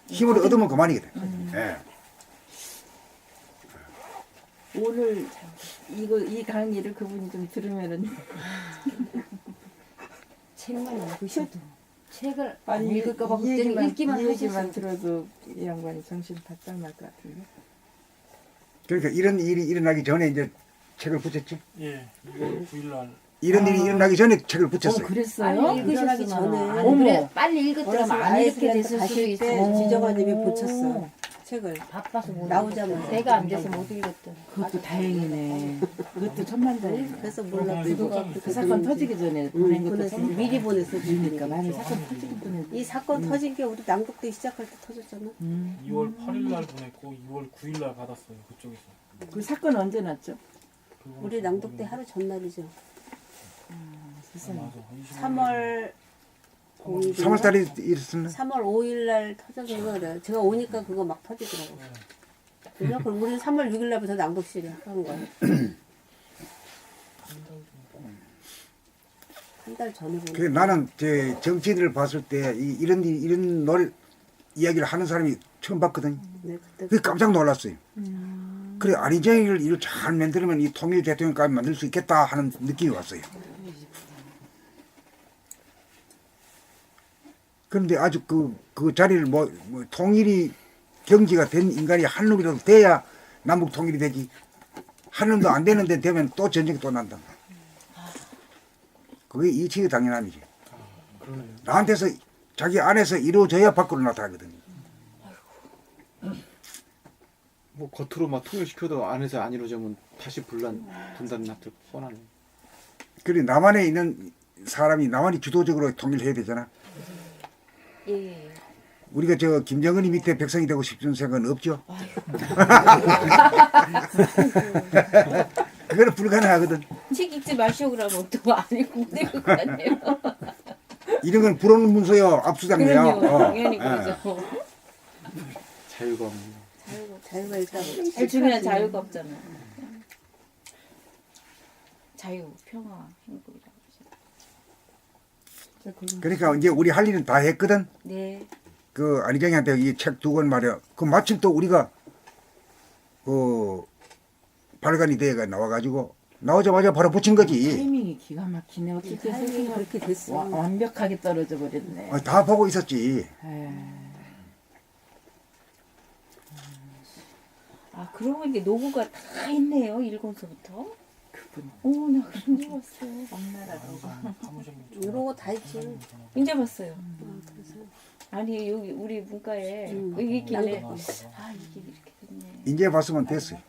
Speaker 4: 힘을 얻으면 그만이거든. 예.
Speaker 5: 오늘 이 강의를 그분이 좀 들으면은
Speaker 3: 책만 읽으셔도 책을 안
Speaker 5: 아니
Speaker 3: 읽을까 봐
Speaker 5: 이
Speaker 3: 그때는
Speaker 5: 얘기만
Speaker 3: 읽기만
Speaker 5: 이 얘기만
Speaker 3: 하셨어요.
Speaker 5: 들어도 이 양반이 정신 바짝 날 것 같은데.
Speaker 4: 그러니까 이런 일이 일어나기 전에 이제 책을 붙였지.
Speaker 11: 예, 2월 9일 날
Speaker 4: 이런 일이 일어나기 전에 책을 붙였어요.
Speaker 5: 그랬어요?
Speaker 8: 빨리 읽으셨기 전에.
Speaker 5: 어머.
Speaker 3: 그래, 빨리 읽었더라면 안 이렇게 됐을 수도
Speaker 8: 가실
Speaker 3: 있어.
Speaker 8: 때 지정아님이 붙였어. 책을
Speaker 3: 바빠서 못
Speaker 8: 나오자마자.
Speaker 3: 읽었어. 내가 안 돼서 못 읽었다.
Speaker 5: 그것도 다행이네. 그것도 천만다행.
Speaker 8: 그래서 몰랐고
Speaker 5: 그 사건 터지기 전에 보낸 것도
Speaker 8: 보냈어.
Speaker 5: 참
Speaker 8: 미리 보냈어.
Speaker 5: 그러니까 나는 사건 터지기 전에
Speaker 8: 이 사건 터진 게 우리 낭독대 시작할 때 터졌잖아.
Speaker 11: 2월 8일 날 보냈고 2월 9일 날 받았어요. 그쪽에서.
Speaker 5: 그 사건 언제 났죠?
Speaker 11: 그거는
Speaker 8: 우리 낭독대 하루 전날이죠.
Speaker 11: 맞아.
Speaker 8: 3월 5일.
Speaker 4: 3월 달에 있었나?
Speaker 8: 3월 5일 날 터져서 그래. 제가 오니까 그거 막 터지더라고. 그래서 그럼 우리는 3월 6일 날부터 낭독실에 한 거야. 한 달 전에 보내.
Speaker 4: 그래 나는 제 정치인을 봤을 때 이런 노래 이야기를 하는 사람이 처음 봤거든.
Speaker 8: 네, 그때
Speaker 4: 그게 깜짝 놀랐어요. 그래 안희정이를 이걸 잘 만들면 이 통일 대통령까지 만들 수 있겠다 하는 느낌이 왔어요. 그런데 아주 그 자리를 뭐 통일이 경지가 된 인간이 한 놈이라도 돼야 남북 통일이 되지. 한 놈도 안 되는데 되면 또 전쟁이 또 난다. 그게 이치가 당연한 일이지. 나한테서 자기 안에서 이루어져야 밖으로 나타나거든.
Speaker 10: 뭐 겉으로 막 통일시켜도 안에서 안 이루어지면 다시 분단 났을 뻔하네.
Speaker 4: 그래 남한에 있는 사람이 남한이 주도적으로 통일해야 되잖아.
Speaker 3: 예.
Speaker 4: 우리가 저 김정은이 밑에 백성이 되고 싶은 생각은 없죠. 그거는 불가능하거든.
Speaker 3: 책 읽지 마시오 그러면 또 안 읽고 내고 가네요.
Speaker 4: 이런 건 불어는 문서요, 압수당해요.
Speaker 3: 그럼요. 당연히 그러죠.
Speaker 10: 자유가 없는.
Speaker 8: 자유가 일단
Speaker 3: 제일 중요한 자유가 없잖아. 자유, 평화, 행복이라고 그러죠.
Speaker 4: 그러니까 이제 우리 할 일은 다 했거든.
Speaker 3: 네.
Speaker 4: 그 안희정이한테 이 책 두 권 말이야. 그 마침 또 우리가 그 발간이 돼가 나와가지고 나오자마자 바로 붙인 거지.
Speaker 5: 타이밍이 기가 막히네. 어떻게
Speaker 8: 타이밍이 그렇게 됐어.
Speaker 5: 완벽하게 떨어져 버렸네.
Speaker 4: 다 보고 있었지.
Speaker 3: 아, 그러고 보니까 노고가 다 있네요. 일권서부터.
Speaker 5: 그분.
Speaker 3: 오, 나 그런 줄 봤어요. 막나라고.
Speaker 8: 이런 거 다 있지.
Speaker 3: 이제 봤어요.
Speaker 8: 그래서
Speaker 3: 아니, 여기 우리 문과에 여기 있길래 아, 이게 이렇게 됐네.
Speaker 4: 이제 봤으면 됐어요.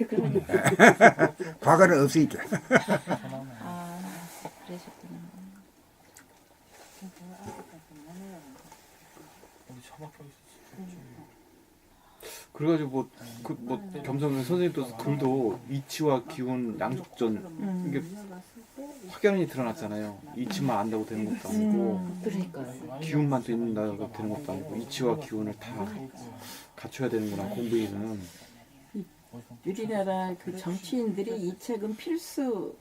Speaker 3: 그러니까.
Speaker 4: 과거는 없으니까.
Speaker 3: 아, 그러셨구나.
Speaker 11: 어디 처박혀 있었지.
Speaker 10: 그래가지고 뭐 겸손한 선생님도 글도 이치와 기운 양속전 이게 확연히 드러났잖아요. 이치만 안다고 되는 것도 아니고
Speaker 3: 그러니까요.
Speaker 10: 기운만 된다고 되는 것도 아니고 이치와 기운을 다 갖춰야 되는구나 공부에는.
Speaker 5: 우리나라 그 정치인들이 이 책은 필수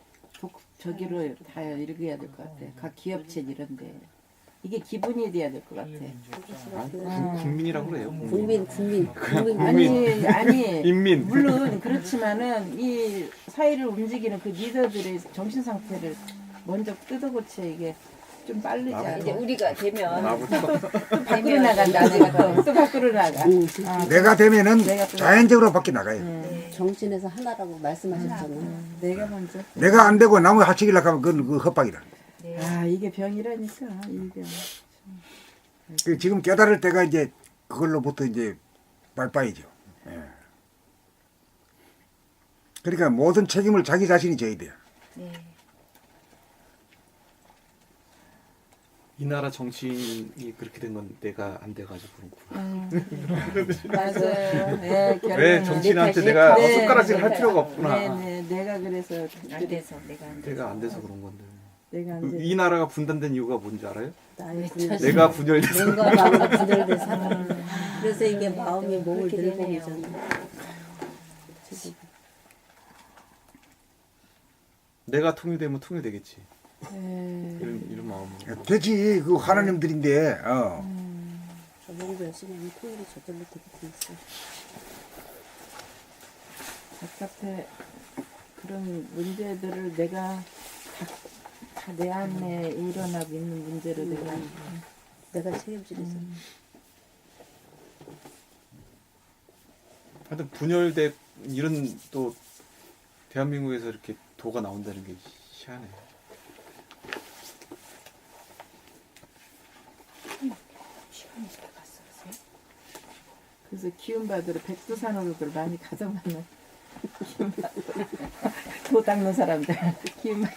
Speaker 5: 저기로 다 읽어야 될 것 같아. 각 기업책 이런데 이게 기본이 돼야 될 것 같아.
Speaker 10: 국민이라고 그래요.
Speaker 8: 국민.
Speaker 5: 아니
Speaker 10: 인민.
Speaker 5: 물론 그렇지만은 이 사회를 움직이는 그 리더들의 정신 상태를 먼저 뜯어고쳐 이게 좀 빠르지 않아.
Speaker 3: 이제 우리가 되면
Speaker 5: 또 밖으로 나간다. 내가 또 밖으로 나가.
Speaker 4: 내가 되면은
Speaker 5: 내가 또-
Speaker 4: 자연적으로 밖에 나가요.
Speaker 8: 정신에서 하나라고 말씀하셨잖아.
Speaker 5: 내가 먼저.
Speaker 4: 내가 안 되고 나무 하치기라 하면 그건 그 헛박이다.
Speaker 5: 아 이게 병이라니까 이 병.
Speaker 4: 그 지금 깨달을 때가 이제 그걸로부터 이제 빨빠이죠. 예. 그러니까 모든 책임을 자기 자신이 져야 돼요.
Speaker 3: 네.
Speaker 10: 이 나라 정치인이 그렇게 된 건 내가 안 돼가지고 그렇구나.
Speaker 5: 맞아요. 네,
Speaker 10: 왜 정치인한테 내가
Speaker 5: 네,
Speaker 10: 손가락질 할
Speaker 5: 네,
Speaker 10: 필요가 없구나.
Speaker 5: 네네, 내가 그래서
Speaker 3: 안 돼서 내가 안 돼서.
Speaker 10: 내가 안 돼서 그런 건데.
Speaker 5: 내가 안 돼.
Speaker 10: 이 나라가 분단된 이유가 뭔지 알아요?
Speaker 8: 나의
Speaker 10: 내가 분열돼서.
Speaker 8: 몸과 마음이 분열돼서. 그래서 이게 마음이 몸을
Speaker 3: 그렇게
Speaker 8: 들고
Speaker 3: 되네요.
Speaker 8: 오잖아.
Speaker 10: 내가 통일되면 통일되겠지.
Speaker 5: 네.
Speaker 10: 이런 마음으로.
Speaker 4: 되지 그 하나님들인데.
Speaker 8: 저보고 열심히 하면 통일이 저절로 되게 돼 있어.
Speaker 5: 바깥에 그런 문제들을 내가 다 내 안에 일어나 있는 문제를
Speaker 8: 내가 책임지겠어.
Speaker 10: 하여튼 분열돼 이런 또 대한민국에서 이렇게 도가 나온다는 게 희한해.
Speaker 5: 그래서 기운 받으러 백두산으로들 많이 가져가는 기운 받으러 도 닦는 사람들 기운 받